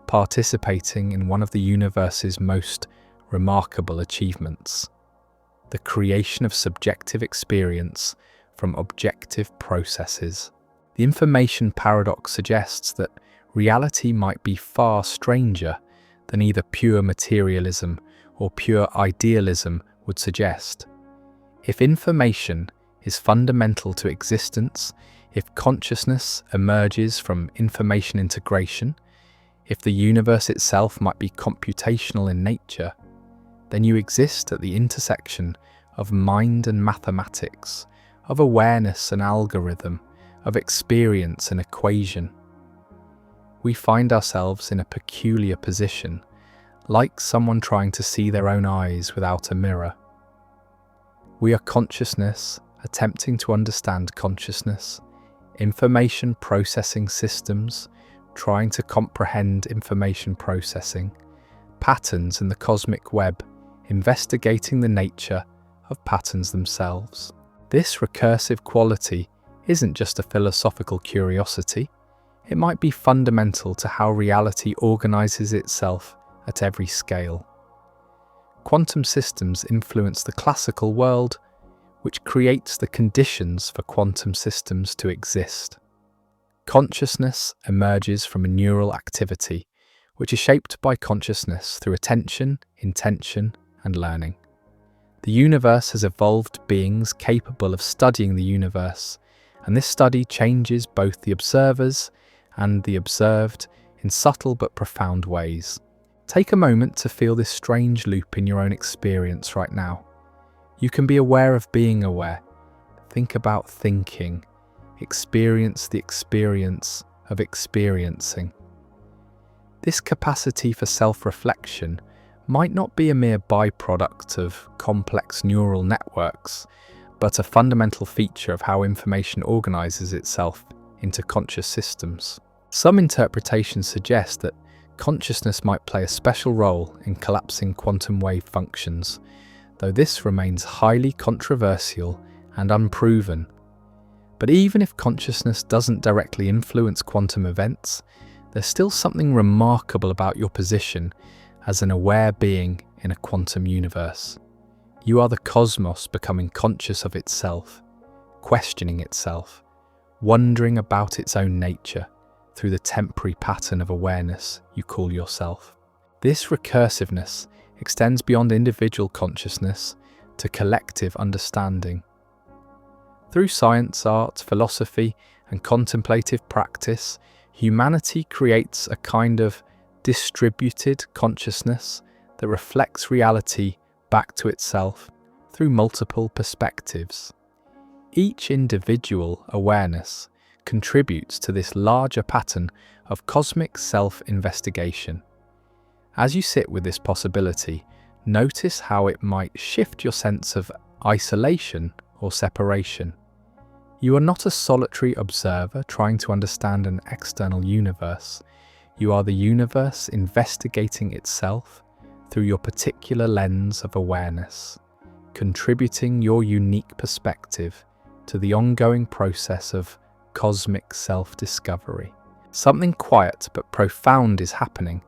Speaker 1: participating in one of the universe's most remarkable achievements, the creation of subjective experience from objective processes. The information paradox suggests that reality might be far stranger than either pure materialism or pure idealism would suggest. If information is fundamental to existence, if consciousness emerges from information integration, if the universe itself might be computational in nature, then you exist at the intersection of mind and mathematics, of awareness and algorithm, of experience and equation. We find ourselves in a peculiar position, like someone trying to see their own eyes without a mirror. We are consciousness attempting to understand consciousness, information processing systems trying to comprehend information processing, patterns in the cosmic web investigating the nature of patterns themselves. This recursive quality isn't just a philosophical curiosity, it might be fundamental to how reality organizes itself at every scale. Quantum systems influence the classical world, which creates the conditions for quantum systems to exist. Consciousness emerges from a neural activity, which is shaped by consciousness through attention, intention, and learning. The universe has evolved beings capable of studying the universe, and this study changes both the observers and the observed in subtle but profound ways. Take a moment to feel this strange loop in your own experience right now. You can be aware of being aware. Think about thinking. Experience the experience of experiencing. This capacity for self-reflection might not be a mere byproduct of complex neural networks, but a fundamental feature of how information organizes itself into conscious systems. Some interpretations suggest that consciousness might play a special role in collapsing quantum wave functions, though this remains highly controversial and unproven. But even if consciousness doesn't directly influence quantum events, there's still something remarkable about your position as an aware being in a quantum universe. You are the cosmos becoming conscious of itself, questioning itself, wondering about its own nature through the temporary pattern of awareness you call yourself. This recursiveness extends beyond individual consciousness to collective understanding. Through science, art, philosophy, and contemplative practice, humanity creates a kind of distributed consciousness that reflects reality back to itself through multiple perspectives. Each individual awareness contributes to this larger pattern of cosmic self-investigation. As you sit with this possibility, notice how it might shift your sense of isolation or separation. You are not a solitary observer trying to understand an external universe. You are the universe investigating itself through your particular lens of awareness, contributing your unique perspective to the ongoing process of cosmic self-discovery. Something quiet but profound is happening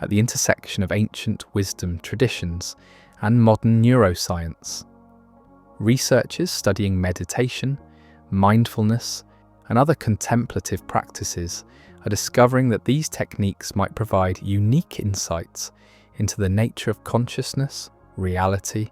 Speaker 1: at the intersection of ancient wisdom traditions and modern neuroscience. Researchers studying meditation, mindfulness, and other contemplative practices are discovering that these techniques might provide unique insights into the nature of consciousness, reality,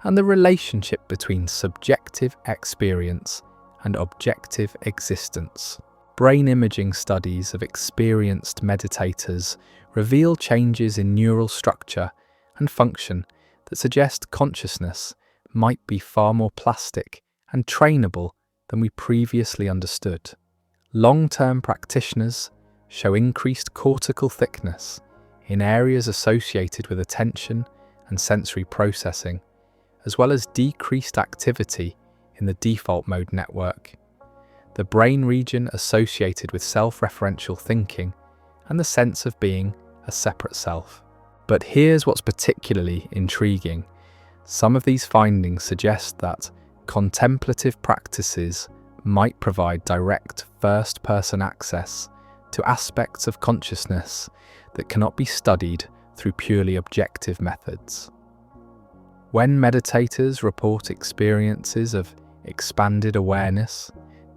Speaker 1: and the relationship between subjective experience and objective existence. Brain imaging studies of experienced meditators reveal changes in neural structure and function that suggest consciousness might be far more plastic and trainable than we previously understood. Long-term practitioners show increased cortical thickness in areas associated with attention and sensory processing, as well as decreased activity in the default mode network, the brain region associated with self-referential thinking and the sense of being a separate self. But here's what's particularly intriguing. Some of these findings suggest that contemplative practices might provide direct first-person access to aspects of consciousness that cannot be studied through purely objective methods. When meditators report experiences of expanded awareness,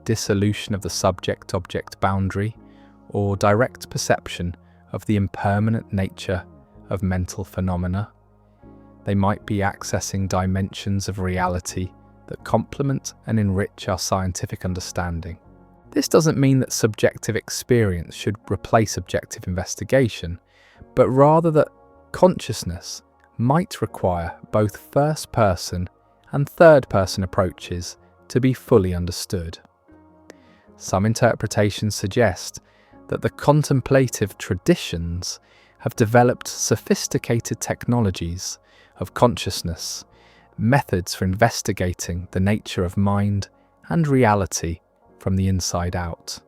Speaker 1: dissolution of the subject-object boundary, or direct perception of the impermanent nature of mental phenomena, they might be accessing dimensions of reality that complement and enrich our scientific understanding. This doesn't mean that subjective experience should replace objective investigation, but rather that consciousness might require both first-person and third-person approaches to be fully understood. Some interpretations suggest that the contemplative traditions have developed sophisticated technologies of consciousness, methods for investigating the nature of mind and reality from the inside out.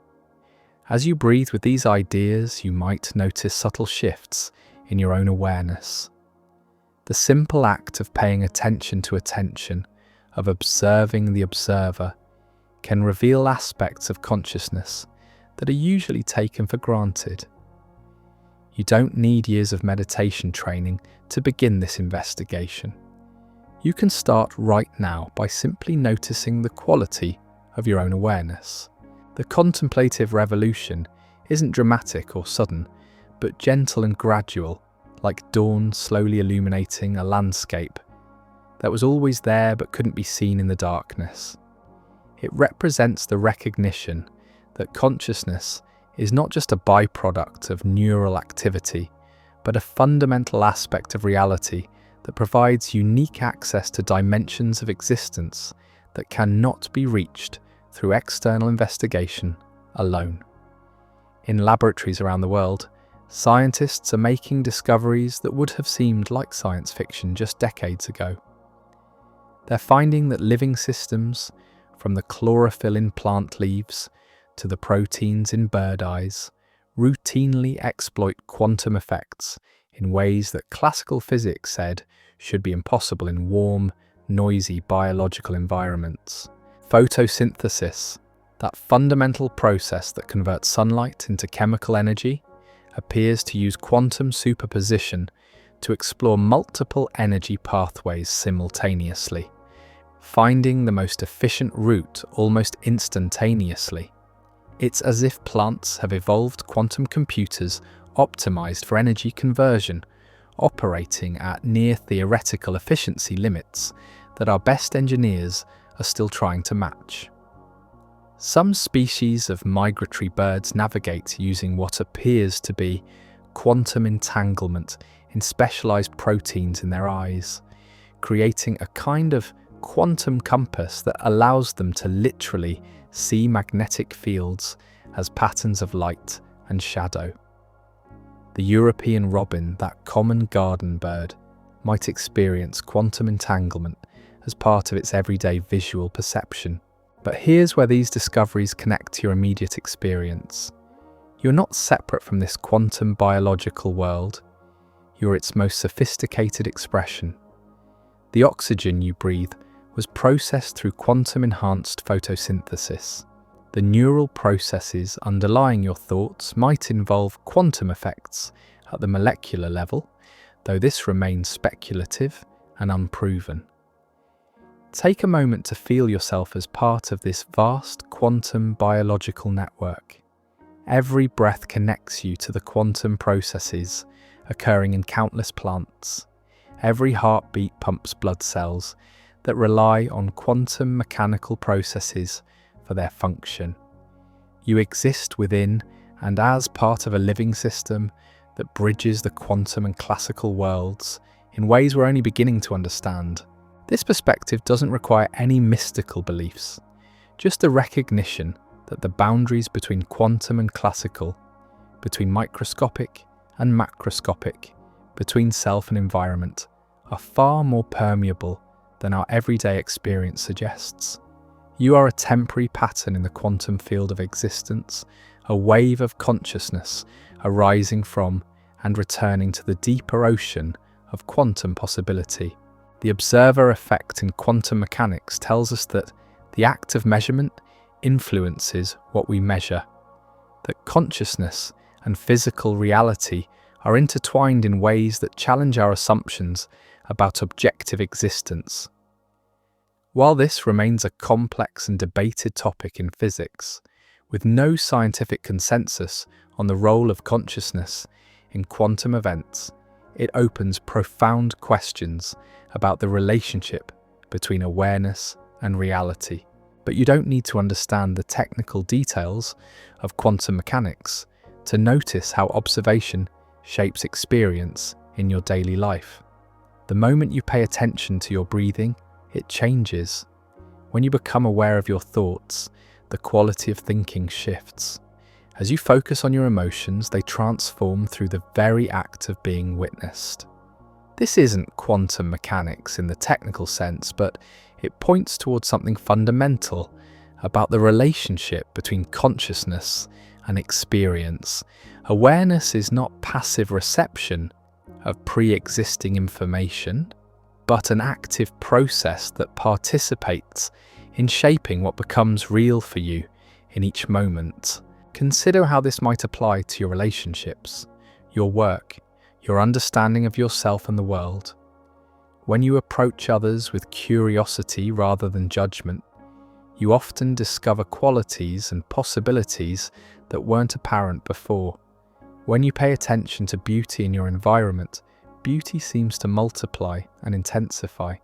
Speaker 1: As you breathe with these ideas, you might notice subtle shifts in your own awareness. The simple act of paying attention to attention, of observing the observer, can reveal aspects of consciousness that are usually taken for granted. You don't need years of meditation training to begin this investigation. You can start right now by simply noticing the quality of your own awareness. The contemplative revolution isn't dramatic or sudden, but gentle and gradual, like dawn slowly illuminating a landscape that was always there but couldn't be seen in the darkness. It represents the recognition that consciousness is not just a byproduct of neural activity, but a fundamental aspect of reality that provides unique access to dimensions of existence that cannot be reached through external investigation alone. In laboratories around the world, scientists are making discoveries that would have seemed like science fiction just decades ago. They're finding that living systems, from the chlorophyll in plant leaves to the proteins in bird eyes, routinely exploit quantum effects in ways that classical physics said should be impossible in warm, noisy biological environments. Photosynthesis, that fundamental process that converts sunlight into chemical energy, appears to use quantum superposition to explore multiple energy pathways simultaneously, finding the most efficient route almost instantaneously. It's as if plants have evolved quantum computers optimized for energy conversion, operating at near theoretical efficiency limits that our best engineers are still trying to match. Some species of migratory birds navigate using what appears to be quantum entanglement in specialized proteins in their eyes, creating a kind of quantum compass that allows them to literally see magnetic fields as patterns of light and shadow. The European robin, that common garden bird, might experience quantum entanglement as part of its everyday visual perception. But here's where these discoveries connect to your immediate experience. You're not separate from this quantum biological world. You're its most sophisticated expression. The oxygen you breathe was processed through quantum-enhanced photosynthesis. The neural processes underlying your thoughts might involve quantum effects at the molecular level, though this remains speculative and unproven. Take a moment to feel yourself as part of this vast quantum biological network. Every breath connects you to the quantum processes occurring in countless plants. Every heartbeat pumps blood cells that rely on quantum mechanical processes for their function. You exist within and as part of a living system that bridges the quantum and classical worlds in ways we're only beginning to understand. This perspective doesn't require any mystical beliefs, just a recognition that the boundaries between quantum and classical between microscopic and macroscopic, between self and environment, are far more permeable than our everyday experience suggests. You are a temporary pattern in the quantum field of existence, a wave of consciousness arising from and returning to the deeper ocean of quantum possibility. The observer effect in quantum mechanics tells us that the act of measurement influences what we measure, that consciousness and physical reality are intertwined in ways that challenge our assumptions about objective existence. While this remains a complex and debated topic in physics, with no scientific consensus on the role of consciousness in quantum events, it opens profound questions about the relationship between awareness and reality. But you don't need to understand the technical details of quantum mechanics to notice how observation shapes experience in your daily life. The moment you pay attention to your breathing, it changes. When you become aware of your thoughts, the quality of thinking shifts. As you focus on your emotions, they transform through the very act of being witnessed. This isn't quantum mechanics in the technical sense, but it points towards something fundamental about the relationship between consciousness and experience. Awareness is not passive reception of pre-existing information, but an active process that participates in shaping what becomes real for you in each moment. Consider how this might apply to your relationships, your work, your understanding of yourself and the world. When you approach others with curiosity rather than judgment, you often discover qualities and possibilities that weren't apparent before. When you pay attention to beauty in your environment, beauty seems to multiply and intensify.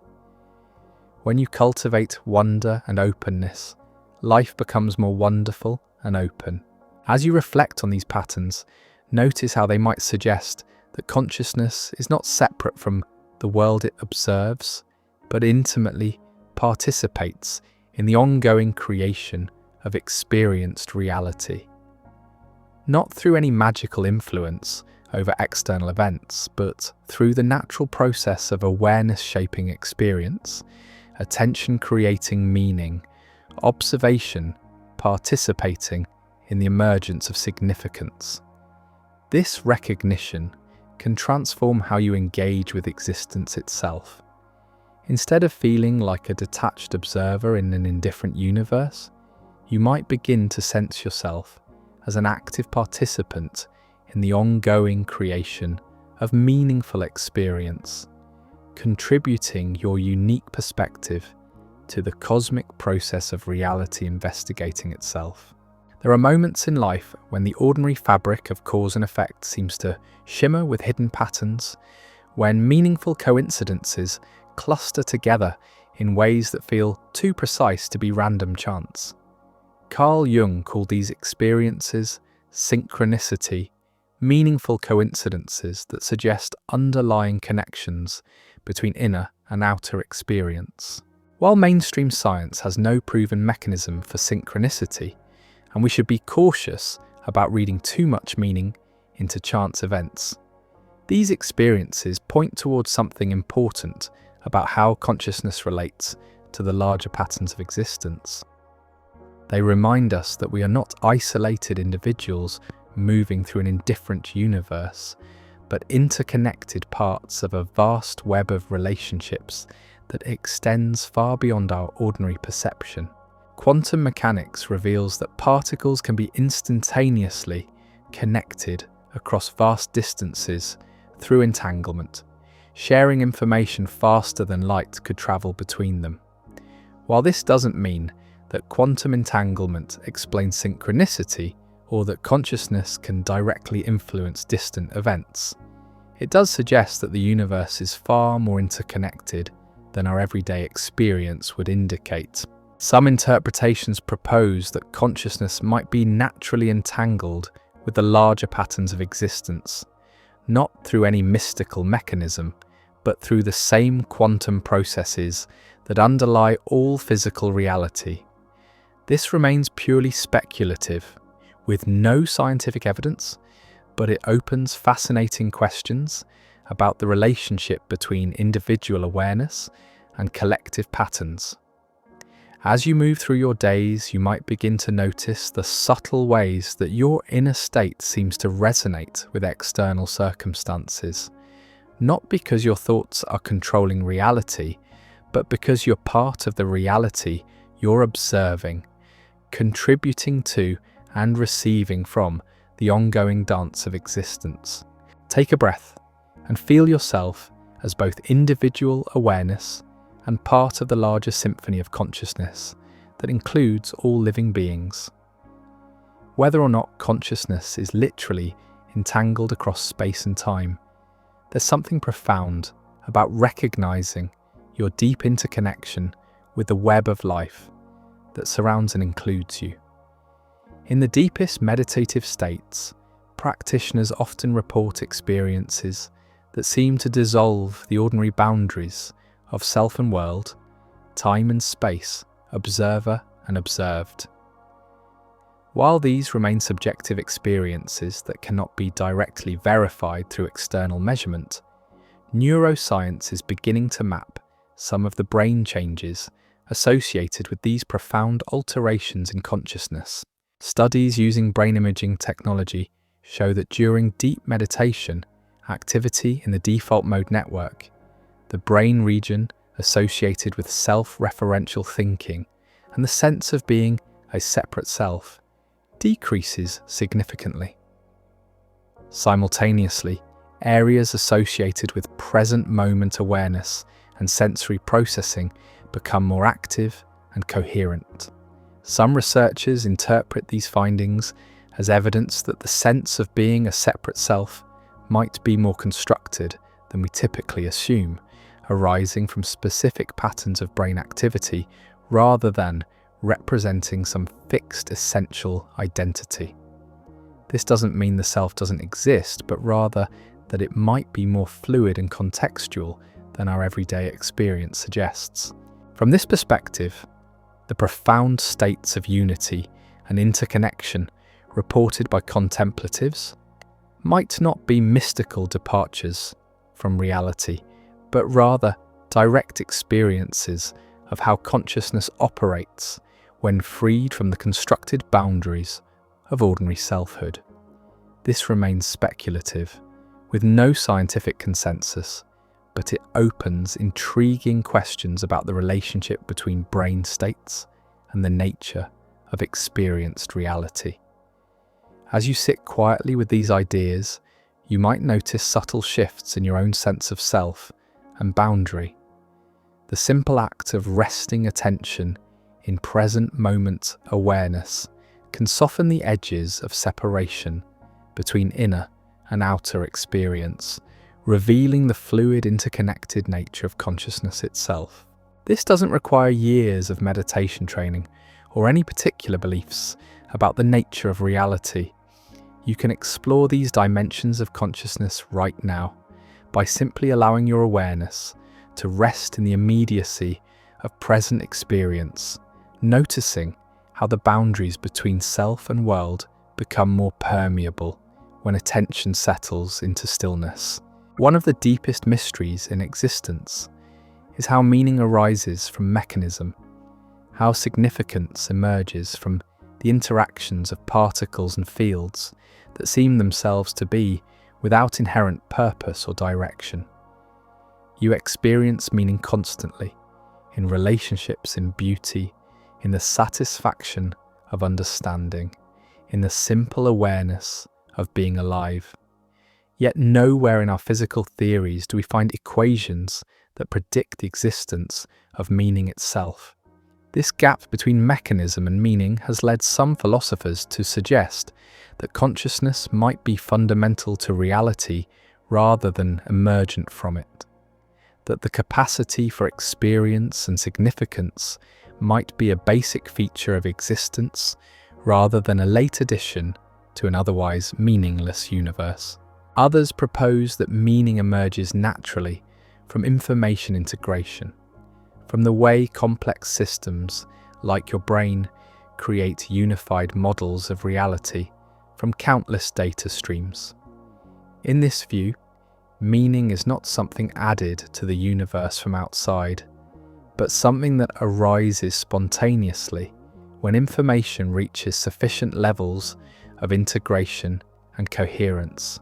Speaker 1: When you cultivate wonder and openness, life becomes more wonderful and open. As you reflect on these patterns, notice how they might suggest that consciousness is not separate from the world it observes, but intimately participates in the ongoing creation of experienced reality. Not through any magical influence over external events, but through the natural process of awareness shaping experience, attention creating meaning, observation participating in the emergence of significance. This recognition can transform how you engage with existence itself. Instead of feeling like a detached observer in an indifferent universe, you might begin to sense yourself as an active participant in the ongoing creation of meaningful experience, contributing your unique perspective to the cosmic process of reality investigating itself. There are moments in life when the ordinary fabric of cause and effect seems to shimmer with hidden patterns, when meaningful coincidences cluster together in ways that feel too precise to be random chance. Carl Jung called these experiences synchronicity, meaningful coincidences that suggest underlying connections between inner and outer experience. While mainstream science has no proven mechanism for synchronicity, and we should be cautious about reading too much meaning into chance events, these experiences point towards something important about how consciousness relates to the larger patterns of existence. They remind us that we are not isolated individuals moving through an indifferent universe, but interconnected parts of a vast web of relationships that extends far beyond our ordinary perception. Quantum mechanics reveals that particles can be instantaneously connected across vast distances through entanglement, sharing information faster than light could travel between them. While this doesn't mean that quantum entanglement explains synchronicity or that consciousness can directly influence distant events, it does suggest that the universe is far more interconnected than our everyday experience would indicate. Some interpretations propose that consciousness might be naturally entangled with the larger patterns of existence, not through any mystical mechanism, but through the same quantum processes that underlie all physical reality. This remains purely speculative, with no scientific evidence, but it opens fascinating questions about the relationship between individual awareness and collective patterns. As you move through your days, you might begin to notice the subtle ways that your inner state seems to resonate with external circumstances, not because your thoughts are controlling reality, but because you're part of the reality you're observing, contributing to and receiving from the ongoing dance of existence. Take a breath and feel yourself as both individual awareness and part of the larger symphony of consciousness that includes all living beings. Whether or not consciousness is literally entangled across space and time, there's something profound about recognizing your deep interconnection with the web of life that surrounds and includes you. In the deepest meditative states, practitioners often report experiences that seem to dissolve the ordinary boundaries of self and world, time and space, observer and observed. While these remain subjective experiences that cannot be directly verified through external measurement, neuroscience is beginning to map some of the brain changes associated with these profound alterations in consciousness. Studies using brain imaging technology show that during deep meditation, activity in the default mode network, the brain region associated with self-referential thinking and the sense of being a separate self, decreases significantly. Simultaneously, areas associated with present moment awareness and sensory processing become more active and coherent. Some researchers interpret these findings as evidence that the sense of being a separate self might be more constructed than we typically assume, arising from specific patterns of brain activity rather than representing some fixed essential identity. This doesn't mean the self doesn't exist, but rather that it might be more fluid and contextual than our everyday experience suggests. From this perspective, the profound states of unity and interconnection reported by contemplatives might not be mystical departures from reality, but rather direct experiences of how consciousness operates when freed from the constructed boundaries of ordinary selfhood. This remains speculative, with no scientific consensus, but it opens intriguing questions about the relationship between brain states and the nature of experienced reality. As you sit quietly with these ideas, you might notice subtle shifts in your own sense of self and boundary. The simple act of resting attention in present moment awareness can soften the edges of separation between inner and outer experience, revealing the fluid, interconnected nature of consciousness itself. This doesn't require years of meditation training or any particular beliefs about the nature of reality. You can explore these dimensions of consciousness right now by simply allowing your awareness to rest in the immediacy of present experience, noticing how the boundaries between self and world become more permeable when attention settles into stillness. One of the deepest mysteries in existence is how meaning arises from mechanism, how significance emerges from the interactions of particles and fields that seem themselves to be without inherent purpose or direction. You experience meaning constantly, in relationships, in beauty, in the satisfaction of understanding, in the simple awareness of being alive. Yet nowhere in our physical theories do we find equations that predict the existence of meaning itself. This gap between mechanism and meaning has led some philosophers to suggest that consciousness might be fundamental to reality rather than emergent from it, that the capacity for experience and significance might be a basic feature of existence rather than a late addition to an otherwise meaningless universe. Others propose that meaning emerges naturally from information integration, from the way complex systems like your brain create unified models of reality from countless data streams. In this view, meaning is not something added to the universe from outside, but something that arises spontaneously when information reaches sufficient levels of integration and coherence.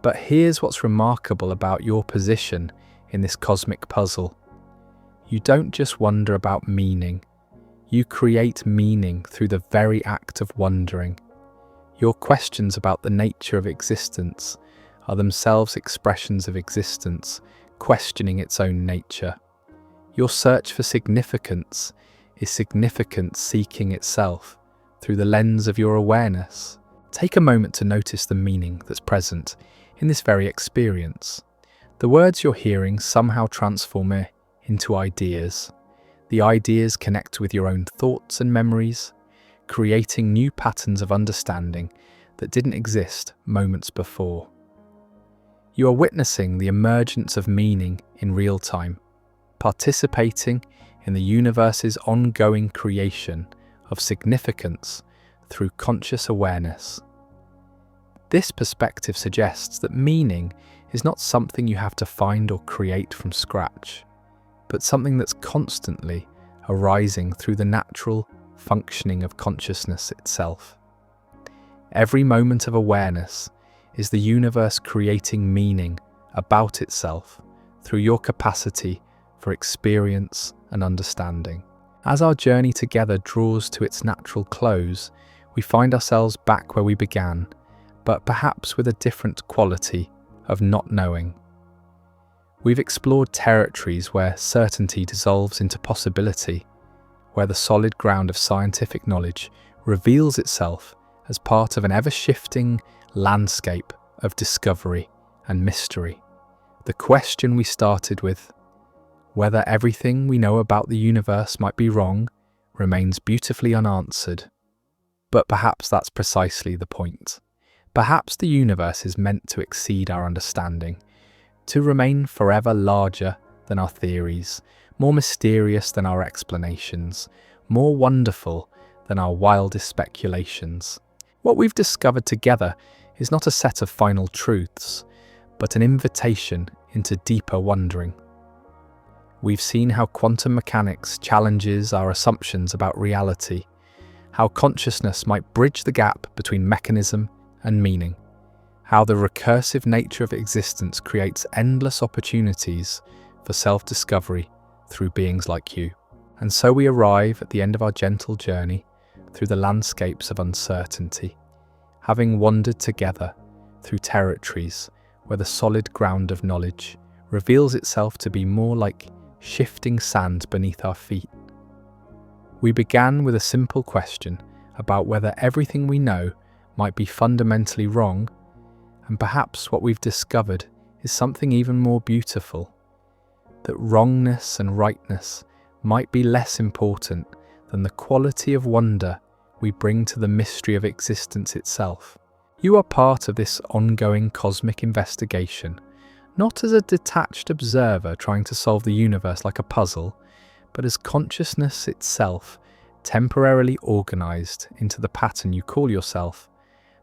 Speaker 1: But here's what's remarkable about your position in this cosmic puzzle. You don't just wonder about meaning, you create meaning through the very act of wondering. Your questions about the nature of existence are themselves expressions of existence, questioning its own nature. Your search for significance is significance seeking itself through the lens of your awareness. Take a moment to notice the meaning that's present in this very experience. The words you're hearing somehow transform it into ideas. The ideas connect with your own thoughts and memories, creating new patterns of understanding that didn't exist moments before. You are witnessing the emergence of meaning in real time, participating in the universe's ongoing creation of significance through conscious awareness. This perspective suggests that meaning is not something you have to find or create from scratch, but something that's constantly arising through the natural functioning of consciousness itself. Every moment of awareness is the universe creating meaning about itself through your capacity for experience and understanding. As our journey together draws to its natural close, we find ourselves back where we began, but perhaps with a different quality of not knowing. We've explored territories where certainty dissolves into possibility, where the solid ground of scientific knowledge reveals itself as part of an ever-shifting landscape of discovery and mystery. The question we started with, whether everything we know about the universe might be wrong, remains beautifully unanswered. But perhaps that's precisely the point. Perhaps the universe is meant to exceed our understanding, to remain forever larger than our theories, more mysterious than our explanations, more wonderful than our wildest speculations. What we've discovered together is not a set of final truths, but an invitation into deeper wondering. We've seen how quantum mechanics challenges our assumptions about reality, how consciousness might bridge the gap between mechanism and meaning, how the recursive nature of existence creates endless opportunities for self-discovery through beings like you. And so we arrive at the end of our gentle journey through the landscapes of uncertainty, having wandered together through territories where the solid ground of knowledge reveals itself to be more like shifting sand beneath our feet. We began with a simple question about whether everything we know might be fundamentally wrong, and perhaps what we've discovered is something even more beautiful, that wrongness and rightness might be less important than the quality of wonder we bring to the mystery of existence itself. You are part of this ongoing cosmic investigation, not as a detached observer trying to solve the universe like a puzzle, but as consciousness itself, temporarily organized into the pattern you call yourself,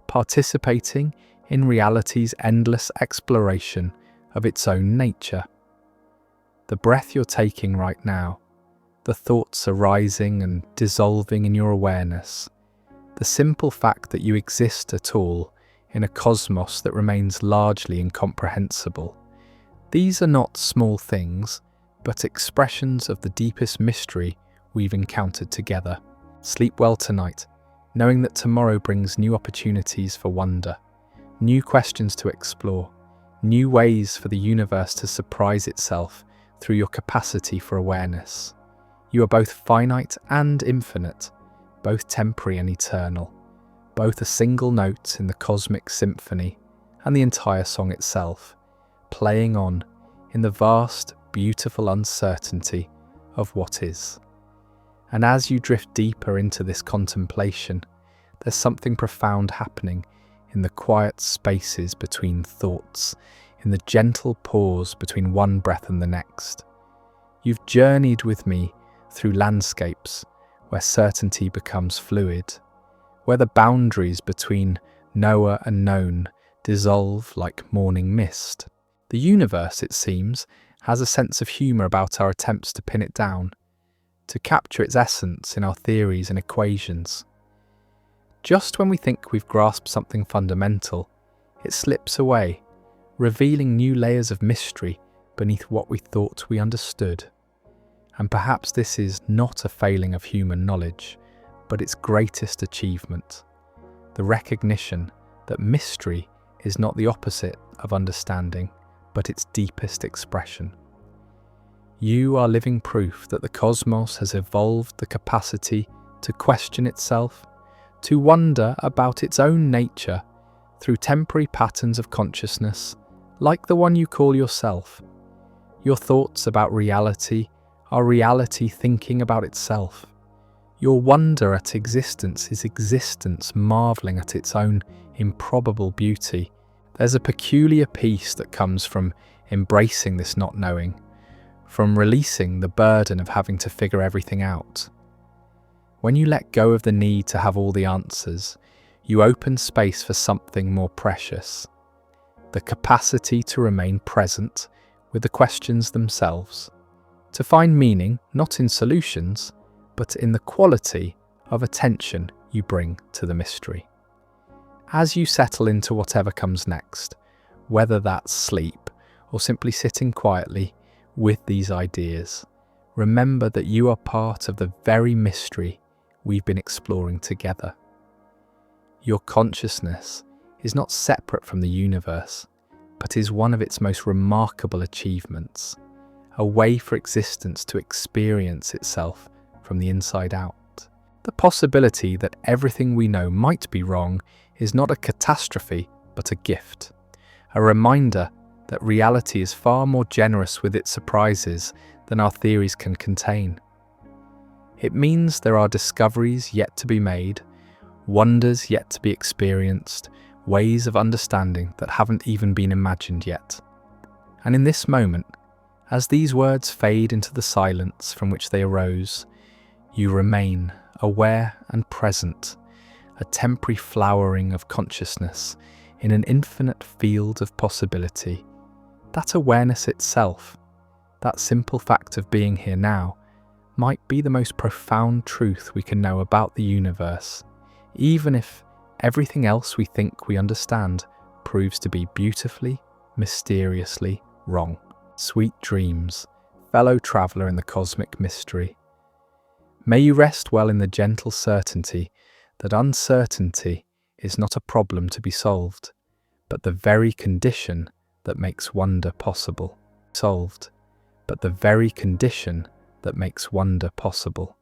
Speaker 1: participating in reality's endless exploration of its own nature. The breath you're taking right now, the thoughts arising and dissolving in your awareness, the simple fact that you exist at all in a cosmos that remains largely incomprehensible. These are not small things, but expressions of the deepest mystery we've encountered together. Sleep well tonight, knowing that tomorrow brings new opportunities for wonder, new questions to explore, new ways for the universe to surprise itself through your capacity for awareness. You are both finite and infinite, both temporary and eternal, both a single note in the cosmic symphony and the entire song itself, playing on in the vast, beautiful uncertainty of what is. And as you drift deeper into this contemplation, there's something profound happening in the quiet spaces between thoughts, in the gentle pause between one breath and the next. You've journeyed with me through landscapes where certainty becomes fluid, where the boundaries between knower and known dissolve like morning mist. The universe, it seems, has a sense of humour about our attempts to pin it down, to capture its essence in our theories and equations. Just when we think we've grasped something fundamental, it slips away, revealing new layers of mystery beneath what we thought we understood. And perhaps this is not a failing of human knowledge, but its greatest achievement, the recognition that mystery is not the opposite of understanding, but its deepest expression. You are living proof that the cosmos has evolved the capacity to question itself, to wonder about its own nature through temporary patterns of consciousness, like the one you call yourself. Your thoughts about reality are reality thinking about itself. Your wonder at existence is existence marvelling at its own improbable beauty. There's a peculiar peace that comes from embracing this not knowing, from releasing the burden of having to figure everything out. When you let go of the need to have all the answers, you open space for something more precious, the capacity to remain present with the questions themselves, to find meaning not in solutions, but in the quality of attention you bring to the mystery. As you settle into whatever comes next, whether that's sleep or simply sitting quietly with these ideas, remember that you are part of the very mystery we've been exploring together. Your consciousness is not separate from the universe, but is one of its most remarkable achievements, a way for existence to experience itself from the inside out. The possibility that everything we know might be wrong is not a catastrophe, but a gift, a reminder that reality is far more generous with its surprises than our theories can contain. It means there are discoveries yet to be made, wonders yet to be experienced, ways of understanding that haven't even been imagined yet. And in this moment, as these words fade into the silence from which they arose, you remain aware and present, a temporary flowering of consciousness in an infinite field of possibility. That awareness itself, that simple fact of being here now, might be the most profound truth we can know about the universe, even if everything else we think we understand proves to be beautifully, mysteriously wrong. Sweet dreams, fellow traveller in the cosmic mystery. May you rest well in the gentle certainty that uncertainty is not a problem to be solved, but the very condition that makes wonder possible. Solved, but the very condition that makes wonder possible.